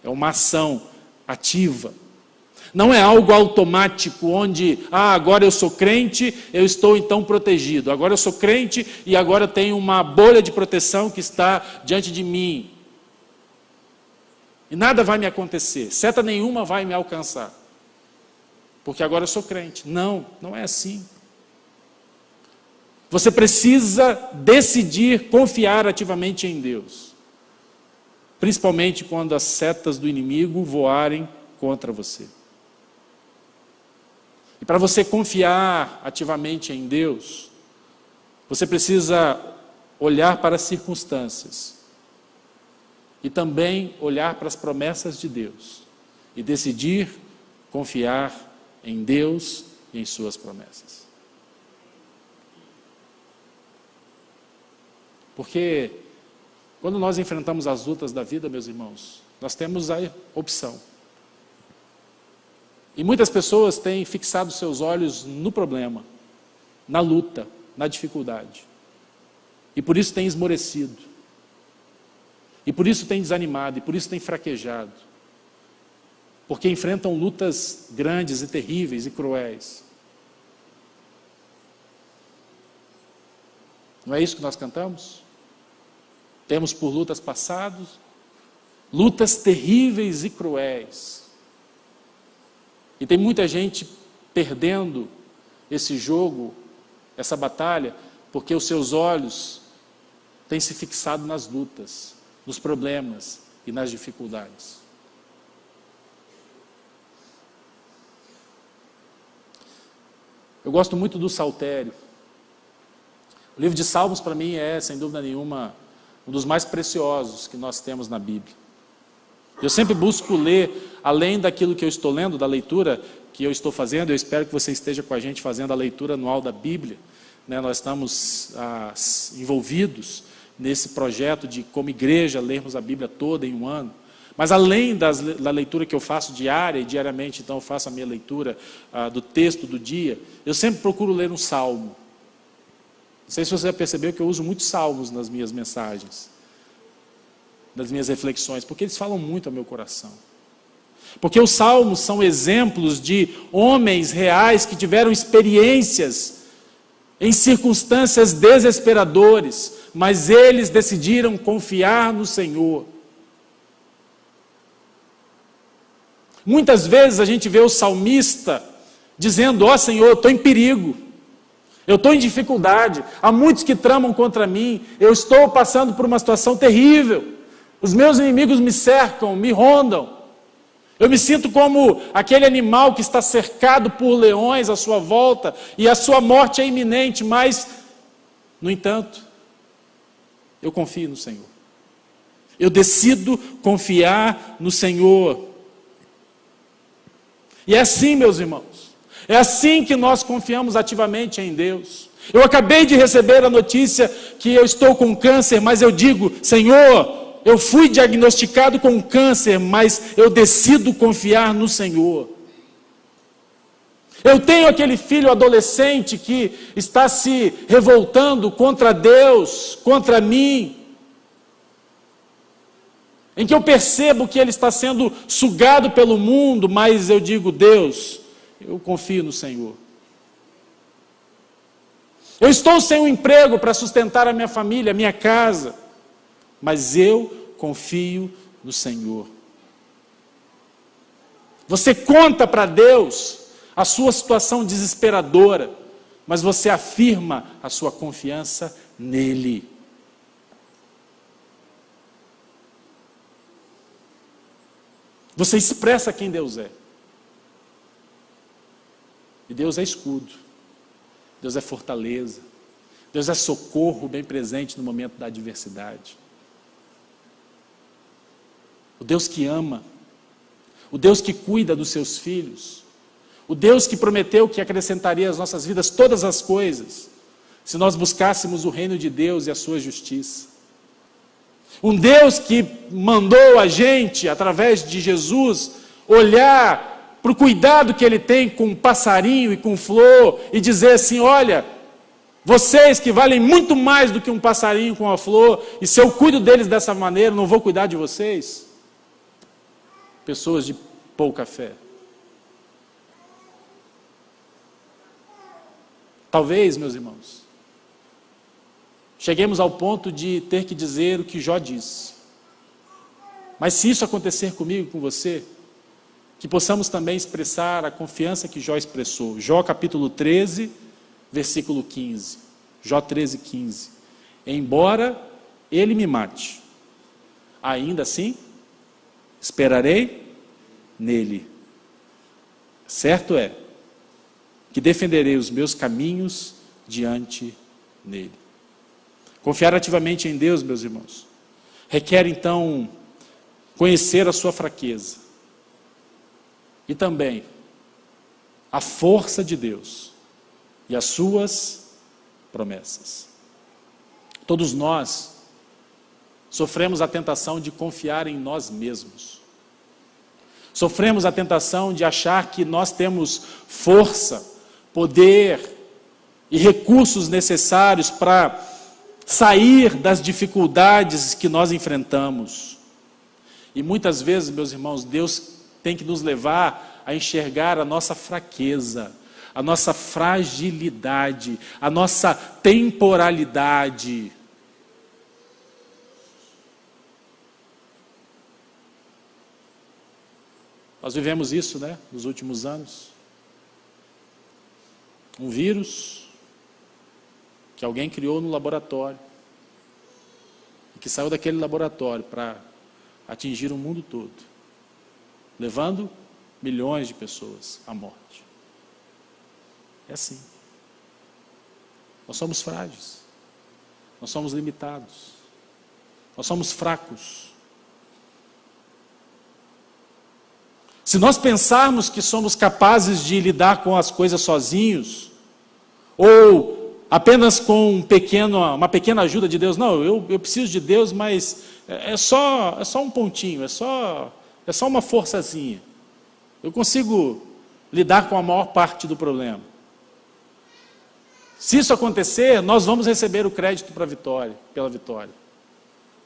É uma ação ativa. Não é algo automático, onde, agora eu sou crente, eu estou então protegido. Agora eu sou crente e agora tenho uma bolha de proteção que está diante de mim. E nada vai me acontecer, seta nenhuma vai me alcançar. Porque agora eu sou crente. Não, não é assim. Você precisa decidir confiar ativamente em Deus. Principalmente quando as setas do inimigo voarem contra você. E para você confiar ativamente em Deus, você precisa olhar para as circunstâncias. E também olhar para as promessas de Deus. E decidir confiar em Deus e em suas promessas. Porque quando nós enfrentamos as lutas da vida, meus irmãos, nós temos a opção. E muitas pessoas têm fixado seus olhos no problema, na luta, na dificuldade. E por isso têm esmorecido. E por isso têm desanimado, e por isso têm fraquejado. Porque enfrentam lutas grandes e terríveis e cruéis. Não é isso que nós cantamos? Temos por lutas passadas, lutas terríveis e cruéis. E tem muita gente perdendo esse jogo, essa batalha, porque os seus olhos têm se fixado nas lutas, nos problemas e nas dificuldades. Eu gosto muito do Saltério. O livro de Salmos, para mim, é, sem dúvida nenhuma, um dos mais preciosos que nós temos na Bíblia. Eu sempre busco ler, além daquilo que eu estou lendo, da leitura que eu estou fazendo. Eu espero que você esteja com a gente fazendo a leitura anual da Bíblia. Nós estamos envolvidos nesse projeto de, como igreja, lermos a Bíblia toda em um ano. Mas além da leitura que eu faço diária, e diariamente então eu faço a minha leitura do texto do dia, eu sempre procuro ler um salmo. sei se você já percebeu que eu uso muitos salmos nas minhas mensagens, nas minhas reflexões, porque eles falam muito ao meu coração. Porque os salmos são exemplos de homens reais que tiveram experiências em circunstâncias desesperadoras, mas eles decidiram confiar no Senhor. Muitas vezes a gente vê o salmista dizendo: ó Senhor, eu estou em perigo, eu estou em dificuldade, há muitos que tramam contra mim, eu estou passando por uma situação terrível, os meus inimigos me cercam, me rondam, eu me sinto como aquele animal que está cercado por leões à sua volta e a sua morte é iminente, mas, no entanto, eu confio no Senhor, eu decido confiar no Senhor. E é assim, meus irmãos, é assim que nós confiamos ativamente em Deus. Eu acabei de receber a notícia que eu estou com câncer, mas eu digo: Senhor, eu fui diagnosticado com câncer, mas eu decido confiar no Senhor. Eu tenho aquele filho adolescente que está se revoltando contra Deus, contra mim, em que eu percebo que ele está sendo sugado pelo mundo, mas eu digo: Deus, eu confio no Senhor. Eu estou sem um emprego para sustentar a minha família, a minha casa, mas eu confio no Senhor. Você conta para Deus a sua situação desesperadora, mas você afirma a sua confiança nele. Você expressa quem Deus é. E Deus é escudo. Deus é fortaleza. Deus é socorro bem presente no momento da adversidade. O Deus que ama. O Deus que cuida dos seus filhos. O Deus que prometeu que acrescentaria às nossas vidas todas as coisas, se nós buscássemos o reino de Deus e a sua justiça. Um Deus que mandou a gente, através de Jesus, olhar para o cuidado que Ele tem com um passarinho e com flor, e dizer assim: olha, vocês que valem muito mais do que um passarinho com uma flor, e se eu cuido deles dessa maneira, não vou cuidar de vocês? Pessoas de pouca fé. Talvez, meus irmãos, cheguemos ao ponto de ter que dizer o que Jó disse. Mas se isso acontecer comigo, com você, que possamos também expressar a confiança que Jó expressou. Jó capítulo 13, versículo 15. Jó 13, 15. Embora ele me mate, ainda assim esperarei nele. Certo é que defenderei os meus caminhos diante dele. Confiar ativamente em Deus, meus irmãos, requer então conhecer a sua fraqueza e também a força de Deus e as suas promessas. Todos nós sofremos a tentação de confiar em nós mesmos. Sofremos a tentação de achar que nós temos força, poder e recursos necessários para sair das dificuldades que nós enfrentamos. E muitas vezes, meus irmãos, Deus tem que nos levar a enxergar a nossa fraqueza, a nossa fragilidade, a nossa temporalidade. Nós vivemos isso, né, nos últimos anos. Um vírus que alguém criou no laboratório e que saiu daquele laboratório para atingir o mundo todo, levando milhões de pessoas à morte. É assim. Nós somos frágeis, nós somos limitados, nós somos fracos. Se nós pensarmos que somos capazes de lidar com as coisas sozinhos, ou apenas com uma pequena ajuda de Deus, não, eu preciso de Deus, mas é só um pontinho, é só uma forçazinha. Eu consigo lidar com a maior parte do problema. Se isso acontecer, nós vamos receber o crédito para a vitória, pela vitória.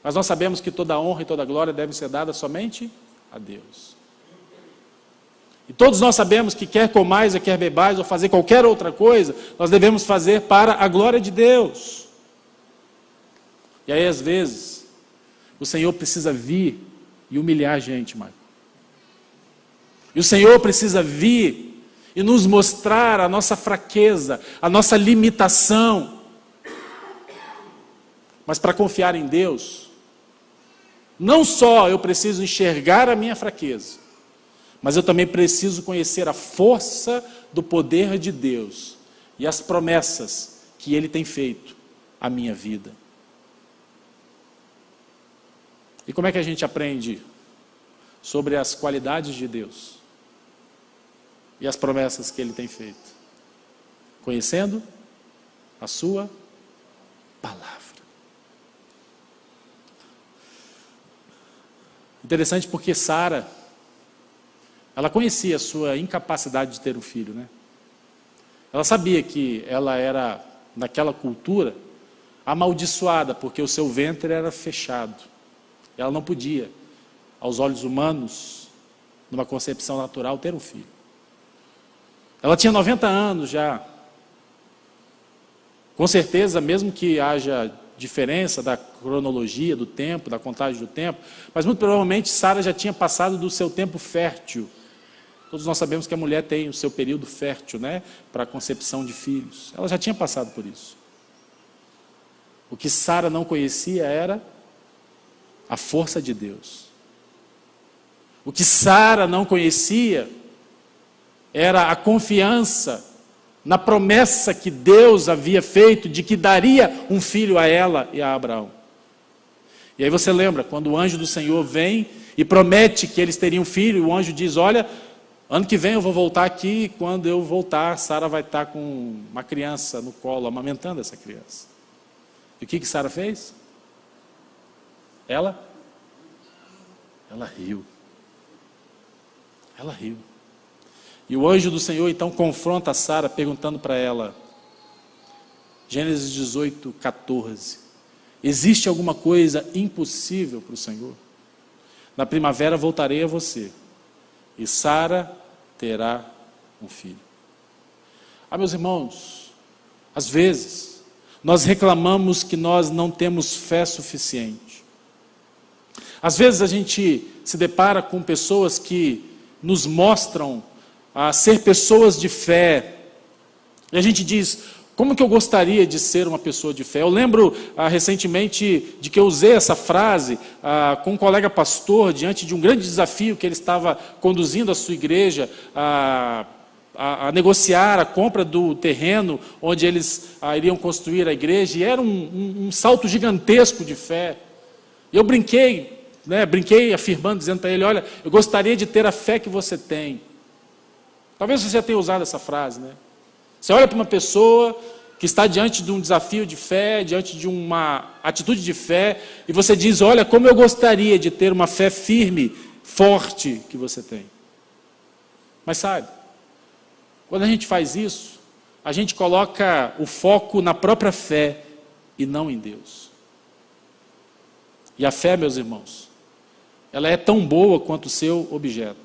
Mas nós sabemos que toda honra e toda glória deve ser dada somente a Deus. E todos nós sabemos que quer comais ou quer bebais ou fazer qualquer outra coisa, nós devemos fazer para a glória de Deus. E aí, às vezes, o Senhor precisa vir e humilhar a gente, Michael. E o Senhor precisa vir e nos mostrar a nossa fraqueza, a nossa limitação. Mas para confiar em Deus, não só eu preciso enxergar a minha fraqueza, mas eu também preciso conhecer a força do poder de Deus e as promessas que Ele tem feito à minha vida. E como é que a gente aprende sobre as qualidades de Deus e as promessas que Ele tem feito? Conhecendo a sua palavra. Interessante porque Sara, ela conhecia a sua incapacidade de ter um filho, né? Ela sabia que ela era, naquela cultura, amaldiçoada, porque o seu ventre era fechado. Ela não podia, aos olhos humanos, numa concepção natural, ter um filho. Ela tinha 90 anos já. Com certeza, mesmo que haja diferença da cronologia do tempo, da contagem do tempo, mas muito provavelmente Sara já tinha passado do seu tempo fértil. Todos nós sabemos que a mulher tem o seu período fértil, né, para a concepção de filhos. Ela já tinha passado por isso. O que Sara não conhecia era a força de Deus. O que Sara não conhecia era a confiança na promessa que Deus havia feito de que daria um filho a ela e a Abraão. E aí você lembra, quando o anjo do Senhor vem e promete que eles teriam um filho, e o anjo diz, olha, ano que vem eu vou voltar aqui, e quando eu voltar, Sara vai estar com uma criança no colo, amamentando essa criança. E o que Sara fez? Ela riu. Ela riu. E o anjo do Senhor então confronta Sara, perguntando para ela, Gênesis 18, 14, existe alguma coisa impossível para o Senhor? Na primavera voltarei a você, e Sara terá um filho. Meus irmãos, às vezes, nós reclamamos que nós não temos fé suficiente. Às vezes a gente se depara com pessoas que nos mostram a ser pessoas de fé. E a gente diz, como que eu gostaria de ser uma pessoa de fé? Eu lembro recentemente de que eu usei essa frase com um colega pastor, diante de um grande desafio que ele estava conduzindo a sua igreja a negociar a compra do terreno onde eles iriam construir a igreja, e era um salto gigantesco de fé. E eu brinquei afirmando, dizendo para ele, olha, eu gostaria de ter a fé que você tem. Talvez você já tenha usado essa frase, né? Você olha para uma pessoa que está diante de um desafio de fé, diante de uma atitude de fé, e você diz, olha, como eu gostaria de ter uma fé firme, forte que você tem. Mas sabe, quando a gente faz isso, a gente coloca o foco na própria fé e não em Deus. E a fé, meus irmãos, ela é tão boa quanto o seu objeto.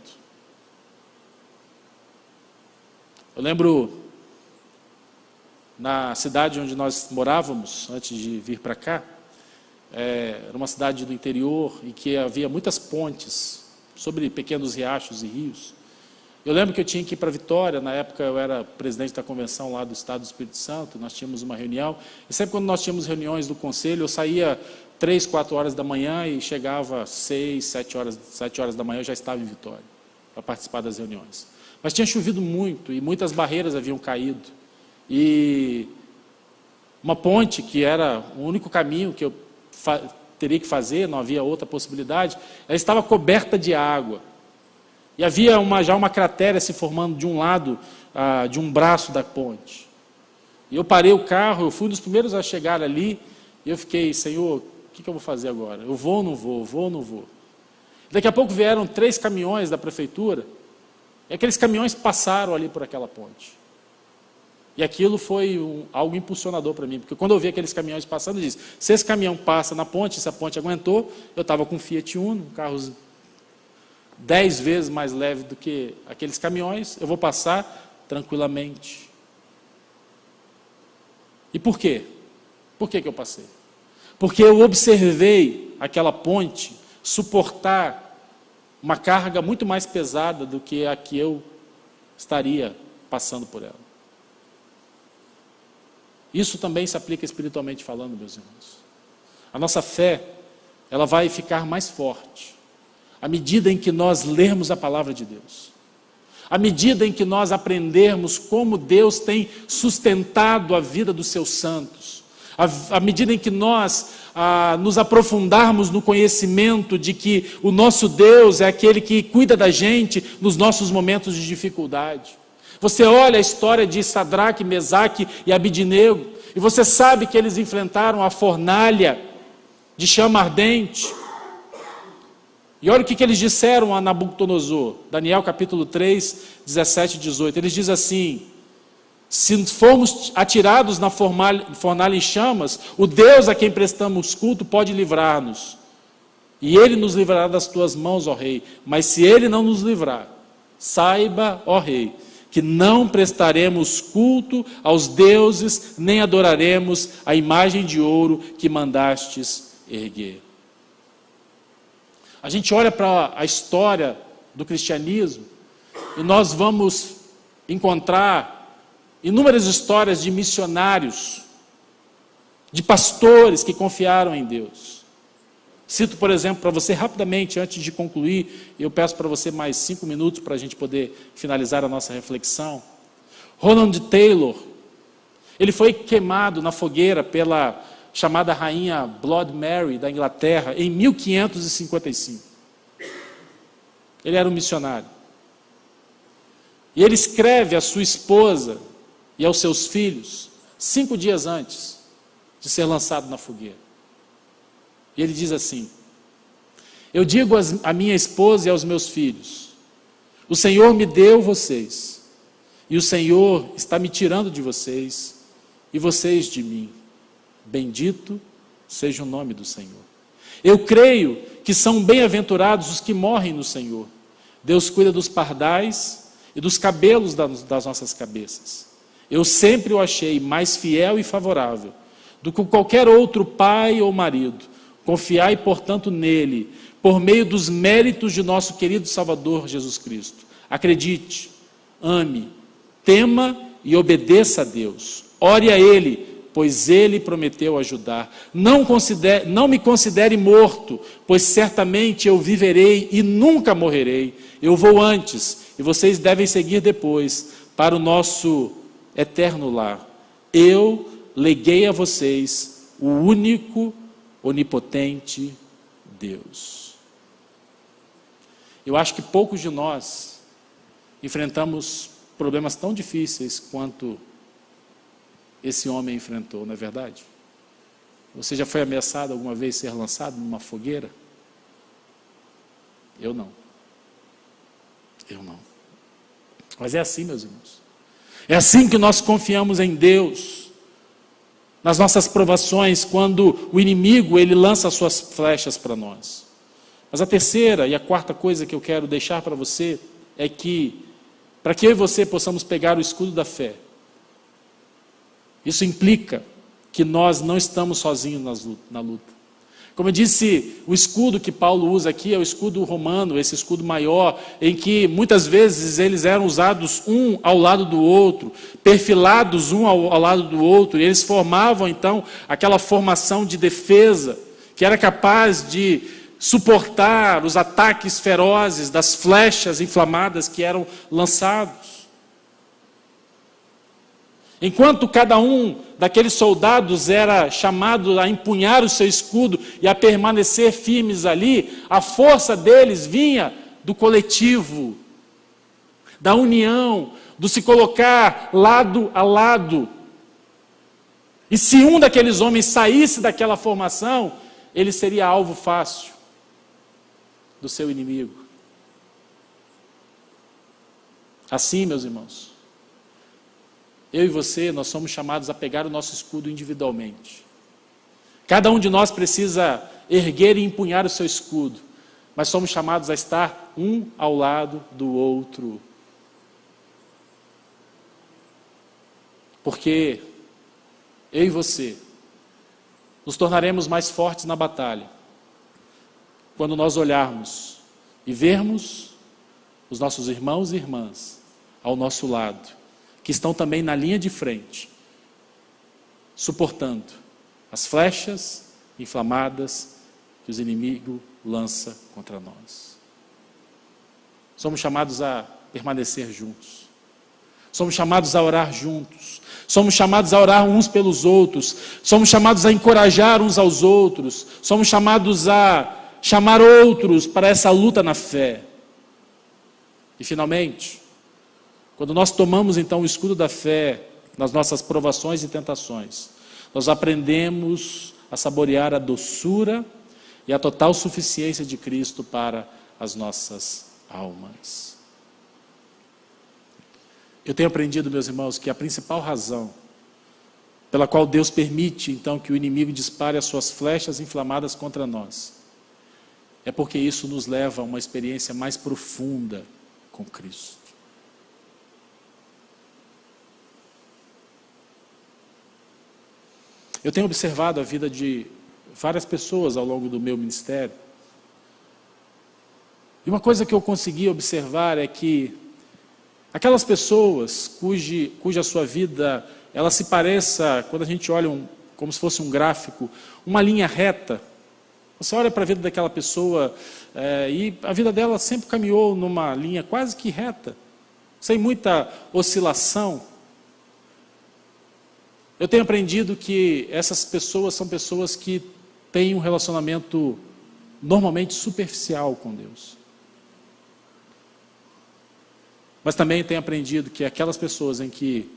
Eu lembro, na cidade onde nós morávamos, antes de vir para cá, era uma cidade do interior, em que havia muitas pontes sobre pequenos riachos e rios. Eu lembro que eu tinha que ir para Vitória, na época eu era presidente da convenção lá do Estado do Espírito Santo, nós tínhamos uma reunião, e sempre quando nós tínhamos reuniões do conselho, eu saía 3, 4 horas da manhã e chegava 6, 7 horas da manhã, eu já estava em Vitória, para participar das reuniões. Mas tinha chovido muito e muitas barreiras haviam caído. E uma ponte, que era o único caminho que eu teria que fazer, não havia outra possibilidade, ela estava coberta de água. E havia já uma cratera se formando de um lado, de um braço da ponte. E eu parei o carro, eu fui um dos primeiros a chegar ali, e eu fiquei, Senhor, o que eu vou fazer agora? Eu vou ou não vou? Vou ou não vou? Daqui a pouco vieram 3 caminhões da prefeitura, e aqueles caminhões passaram ali por aquela ponte. E aquilo foi algo impulsionador para mim, porque quando eu vi aqueles caminhões passando, eu disse, se esse caminhão passa na ponte, se a ponte aguentou, eu estava com um Fiat Uno, um carro 10 vezes mais leve do que aqueles caminhões, eu vou passar tranquilamente. E por quê? Por que eu passei? Porque eu observei aquela ponte suportar uma carga muito mais pesada do que a que eu estaria passando por ela. Isso também se aplica espiritualmente falando, meus irmãos. A nossa fé, ela vai ficar mais forte à medida em que nós lermos a palavra de Deus. À medida em que nós aprendermos como Deus tem sustentado a vida dos seus santos. À medida em que nós nos aprofundarmos no conhecimento de que o nosso Deus é aquele que cuida da gente nos nossos momentos de dificuldade. Você olha a história de Sadraque, Mesaque e Abidnego, e você sabe que eles enfrentaram a fornalha de chama ardente. E olha o que eles disseram a Nabucodonosor, Daniel capítulo 3, 17 e 18. Eles dizem assim, se formos atirados na fornalha em chamas, o Deus a quem prestamos culto pode livrar-nos. E Ele nos livrará das tuas mãos, ó Rei. Mas se Ele não nos livrar, saiba, ó Rei, que não prestaremos culto aos deuses, nem adoraremos a imagem de ouro que mandastes erguer. A gente olha para a história do cristianismo e nós vamos encontrar inúmeras histórias de missionários, de pastores que confiaram em Deus. Cito, por exemplo, para você rapidamente, antes de concluir, eu peço para você mais 5 minutos para a gente poder finalizar a nossa reflexão. Roland Taylor, ele foi queimado na fogueira pela chamada rainha Blood Mary da Inglaterra em 1555. Ele era um missionário. E ele escreve à sua esposa e aos seus filhos 5 dias antes de ser lançado na fogueira. E ele diz assim, eu digo à minha esposa e aos meus filhos, o Senhor me deu vocês, e o Senhor está me tirando de vocês, e vocês de mim. Bendito seja o nome do Senhor. Eu creio que são bem-aventurados os que morrem no Senhor. Deus cuida dos pardais e dos cabelos das nossas cabeças. Eu sempre o achei mais fiel e favorável do que qualquer outro pai ou marido. Confiai, portanto, nele, por meio dos méritos de nosso querido Salvador Jesus Cristo. Acredite, ame, tema e obedeça a Deus. Ore a Ele, pois Ele prometeu ajudar. Não me considere morto, pois certamente eu viverei e nunca morrerei. Eu vou antes, e vocês devem seguir depois, para o nosso eterno lar. Eu leguei a vocês o único onipotente Deus. Eu acho que poucos de nós enfrentamos problemas tão difíceis quanto esse homem enfrentou, não é verdade? Você já foi ameaçado alguma vez de ser lançado numa fogueira? Eu não. Eu não. Mas é assim, meus irmãos. É assim que nós confiamos em Deus. Nas nossas provações, quando o inimigo ele lança as suas flechas para nós. Mas a terceira e a quarta coisa que eu quero deixar para você é que, para que eu e você possamos pegar o escudo da fé, isso implica que nós não estamos sozinhos na luta. Como eu disse, o escudo que Paulo usa aqui é o escudo romano, esse escudo maior, em que muitas vezes eles eram usados um ao lado do outro, perfilados um ao lado do outro, e eles formavam então aquela formação de defesa, que era capaz de suportar os ataques ferozes das flechas inflamadas que eram lançados. Enquanto cada um daqueles soldados era chamado a empunhar o seu escudo e a permanecer firmes ali, a força deles vinha do coletivo, da união, do se colocar lado a lado. E se um daqueles homens saísse daquela formação, ele seria alvo fácil do seu inimigo. Assim, meus irmãos, eu e você, nós somos chamados a pegar o nosso escudo individualmente. Cada um de nós precisa erguer e empunhar o seu escudo, mas somos chamados a estar um ao lado do outro. Porque eu e você nos tornaremos mais fortes na batalha quando nós olharmos e vermos os nossos irmãos e irmãs ao nosso lado, que estão também na linha de frente, suportando as flechas inflamadas que os inimigos lançam contra nós. Somos chamados a permanecer juntos. Somos chamados a orar juntos. Somos chamados a orar uns pelos outros. Somos chamados a encorajar uns aos outros. Somos chamados a chamar outros para essa luta na fé. E finalmente, quando nós tomamos então o escudo da fé nas nossas provações e tentações, nós aprendemos a saborear a doçura e a total suficiência de Cristo para as nossas almas. Eu tenho aprendido, meus irmãos, que a principal razão pela qual Deus permite então que o inimigo dispare as suas flechas inflamadas contra nós é porque isso nos leva a uma experiência mais profunda com Cristo. Eu tenho observado a vida de várias pessoas ao longo do meu ministério. E uma coisa que eu consegui observar é que aquelas pessoas cuja sua vida, ela se pareça, quando a gente olha como se fosse um gráfico, uma linha reta. Você olha para a vida daquela pessoa e a vida dela sempre caminhou numa linha quase que reta, sem muita oscilação. Eu tenho aprendido que essas pessoas são pessoas que têm um relacionamento normalmente superficial com Deus. Mas também tenho aprendido que aquelas pessoas em que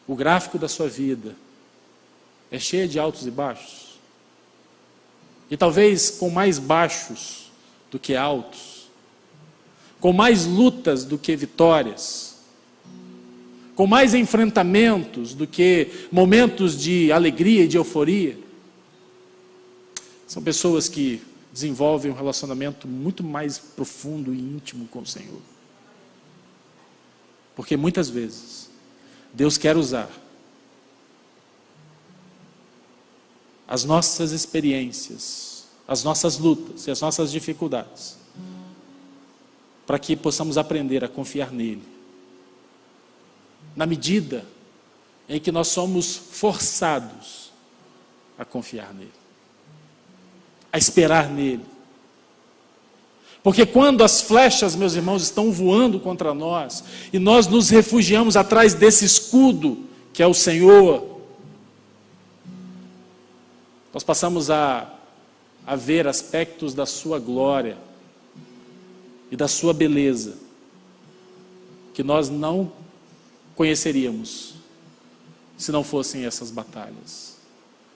o gráfico da sua vida é cheio de altos e baixos, e talvez com mais baixos do que altos, com mais lutas do que vitórias, com mais enfrentamentos do que momentos de alegria e de euforia, são pessoas que desenvolvem um relacionamento muito mais profundo e íntimo com o Senhor. Porque muitas vezes Deus quer usar as nossas experiências, as nossas lutas e as nossas dificuldades para que possamos aprender a confiar nele. Na medida em que nós somos forçados a confiar nele, a esperar nele. Porque quando as flechas, meus irmãos, estão voando contra nós, e nós nos refugiamos atrás desse escudo, que é o Senhor, nós passamos a ver aspectos da sua glória e da sua beleza, que nós não conheceríamos se não fossem essas batalhas,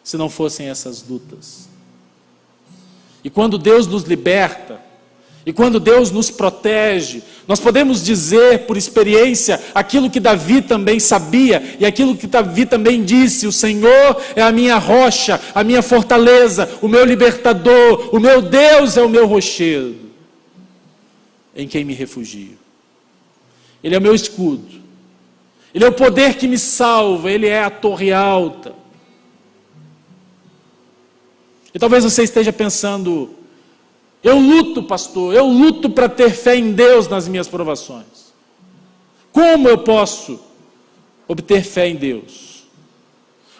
se não fossem essas lutas. E quando Deus nos liberta, e quando Deus nos protege, nós podemos dizer por experiência aquilo que Davi também sabia, e aquilo que Davi também disse: o Senhor é a minha rocha, a minha fortaleza, o meu libertador, o meu Deus é o meu rochedo, em quem me refugio. Ele é o meu escudo, Ele é o poder que me salva, Ele é a torre alta. E talvez você esteja pensando: eu luto, pastor, eu luto para ter fé em Deus nas minhas provações. Como eu posso obter fé em Deus?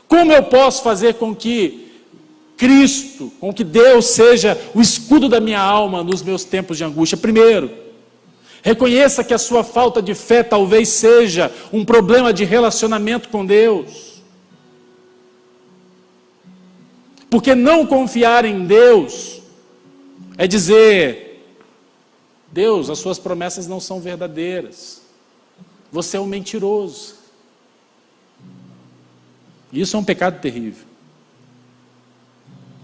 Como eu posso fazer com que Cristo, com que Deus seja o escudo da minha alma nos meus tempos de angústia? Primeiro, reconheça que a sua falta de fé talvez seja um problema de relacionamento com Deus. Porque não confiar em Deus é dizer: Deus, as suas promessas não são verdadeiras. Você é um mentiroso. Isso é um pecado terrível.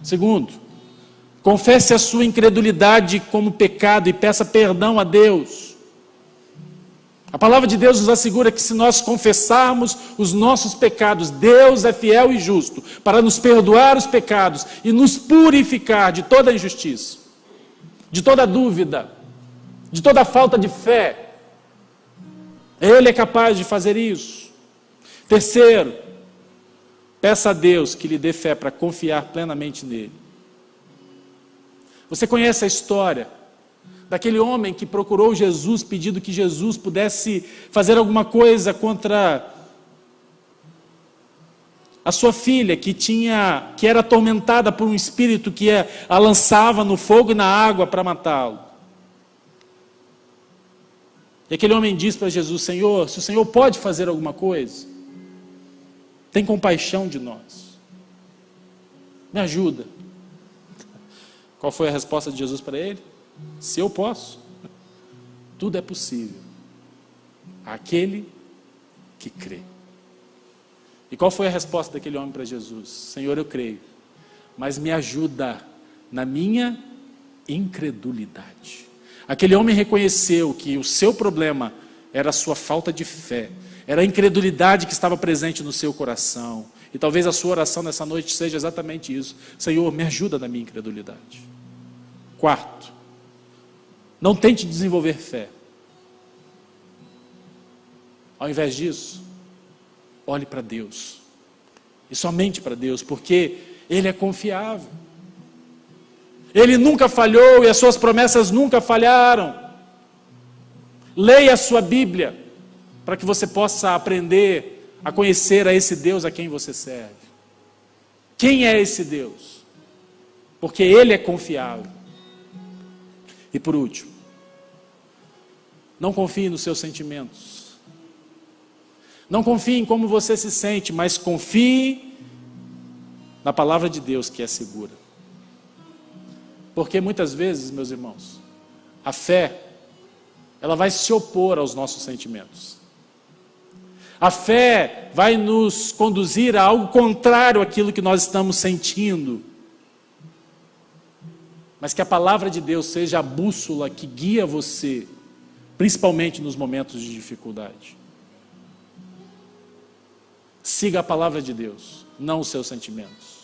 Segundo, confesse a sua incredulidade como pecado e peça perdão a Deus. A palavra de Deus nos assegura que se nós confessarmos os nossos pecados, Deus é fiel e justo para nos perdoar os pecados e nos purificar de toda injustiça, de toda dúvida, de toda falta de fé. Ele é capaz de fazer isso. Terceiro, peça a Deus que lhe dê fé para confiar plenamente nele. Você conhece a história daquele homem que procurou Jesus pedindo que Jesus pudesse fazer alguma coisa contra a sua filha, que era atormentada por um espírito que a lançava no fogo e na água para matá-lo. E aquele homem diz para Jesus: Senhor, se o Senhor pode fazer alguma coisa, tem compaixão de nós, me ajuda. Qual foi a resposta de Jesus para ele? Se eu posso, tudo é possível àquele que crê. E qual foi a resposta daquele homem para Jesus? Senhor, eu creio, mas me ajuda na minha incredulidade. Aquele homem reconheceu que o seu problema era a sua falta de fé, era a incredulidade que estava presente no seu coração. E talvez a sua oração nessa noite seja exatamente isso: Senhor, me ajuda na minha incredulidade. Quarto, não tente desenvolver fé. Ao invés disso, olhe para Deus. E somente para Deus, porque Ele é confiável. Ele nunca falhou e as suas promessas nunca falharam. Leia a sua Bíblia, para que você possa aprender a conhecer a esse Deus a quem você serve. Quem é esse Deus? Porque Ele é confiável. E por último, não confie nos seus sentimentos. Não confie em como você se sente, mas confie na palavra de Deus, que é segura. Porque muitas vezes, meus irmãos, a fé, ela vai se opor aos nossos sentimentos. A fé vai nos conduzir a algo contrário àquilo que nós estamos sentindo. Mas que a palavra de Deus seja a bússola que guia você, principalmente nos momentos de dificuldade. Siga a palavra de Deus, não os seus sentimentos.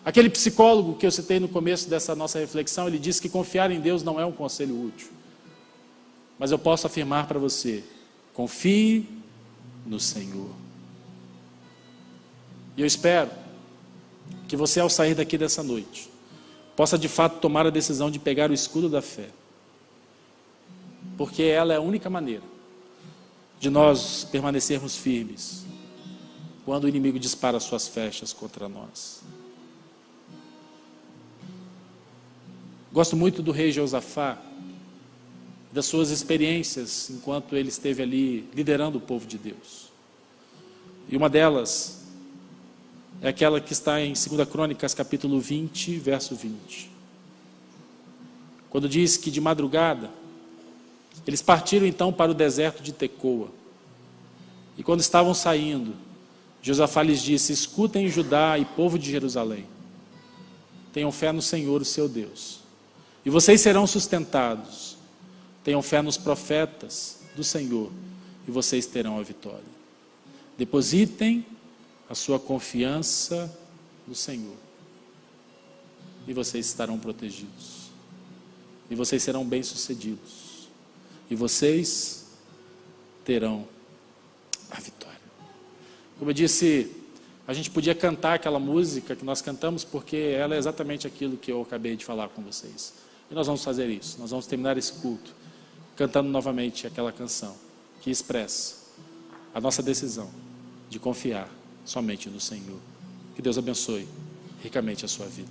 Aquele psicólogo que eu citei no começo dessa nossa reflexão, ele disse que confiar em Deus não é um conselho útil. Mas eu posso afirmar para você: confie no Senhor. E eu espero que você, ao sair daqui dessa noite, possa de fato tomar a decisão de pegar o escudo da fé. Porque ela é a única maneira de nós permanecermos firmes quando o inimigo dispara suas flechas contra nós. Gosto muito do rei Josafá, das suas experiências enquanto ele esteve ali liderando o povo de Deus. E uma delas é aquela que está em 2 Crônicas, capítulo 20, verso 20. Quando diz que de madrugada, eles partiram então para o deserto de Tecoa. E quando estavam saindo, Josafá lhes disse: escutem, Judá e povo de Jerusalém, tenham fé no Senhor, o seu Deus, e vocês serão sustentados. Tenham fé nos profetas do Senhor, e vocês terão a vitória. Depositem a sua confiança no Senhor, e vocês estarão protegidos, e vocês serão bem-sucedidos, e vocês terão a vitória. Como eu disse, a gente podia cantar aquela música que nós cantamos, porque ela é exatamente aquilo que eu acabei de falar com vocês. E nós vamos fazer isso, nós vamos terminar esse culto cantando novamente aquela canção que expressa a nossa decisão de confiar somente no Senhor. Que Deus abençoe ricamente a sua vida.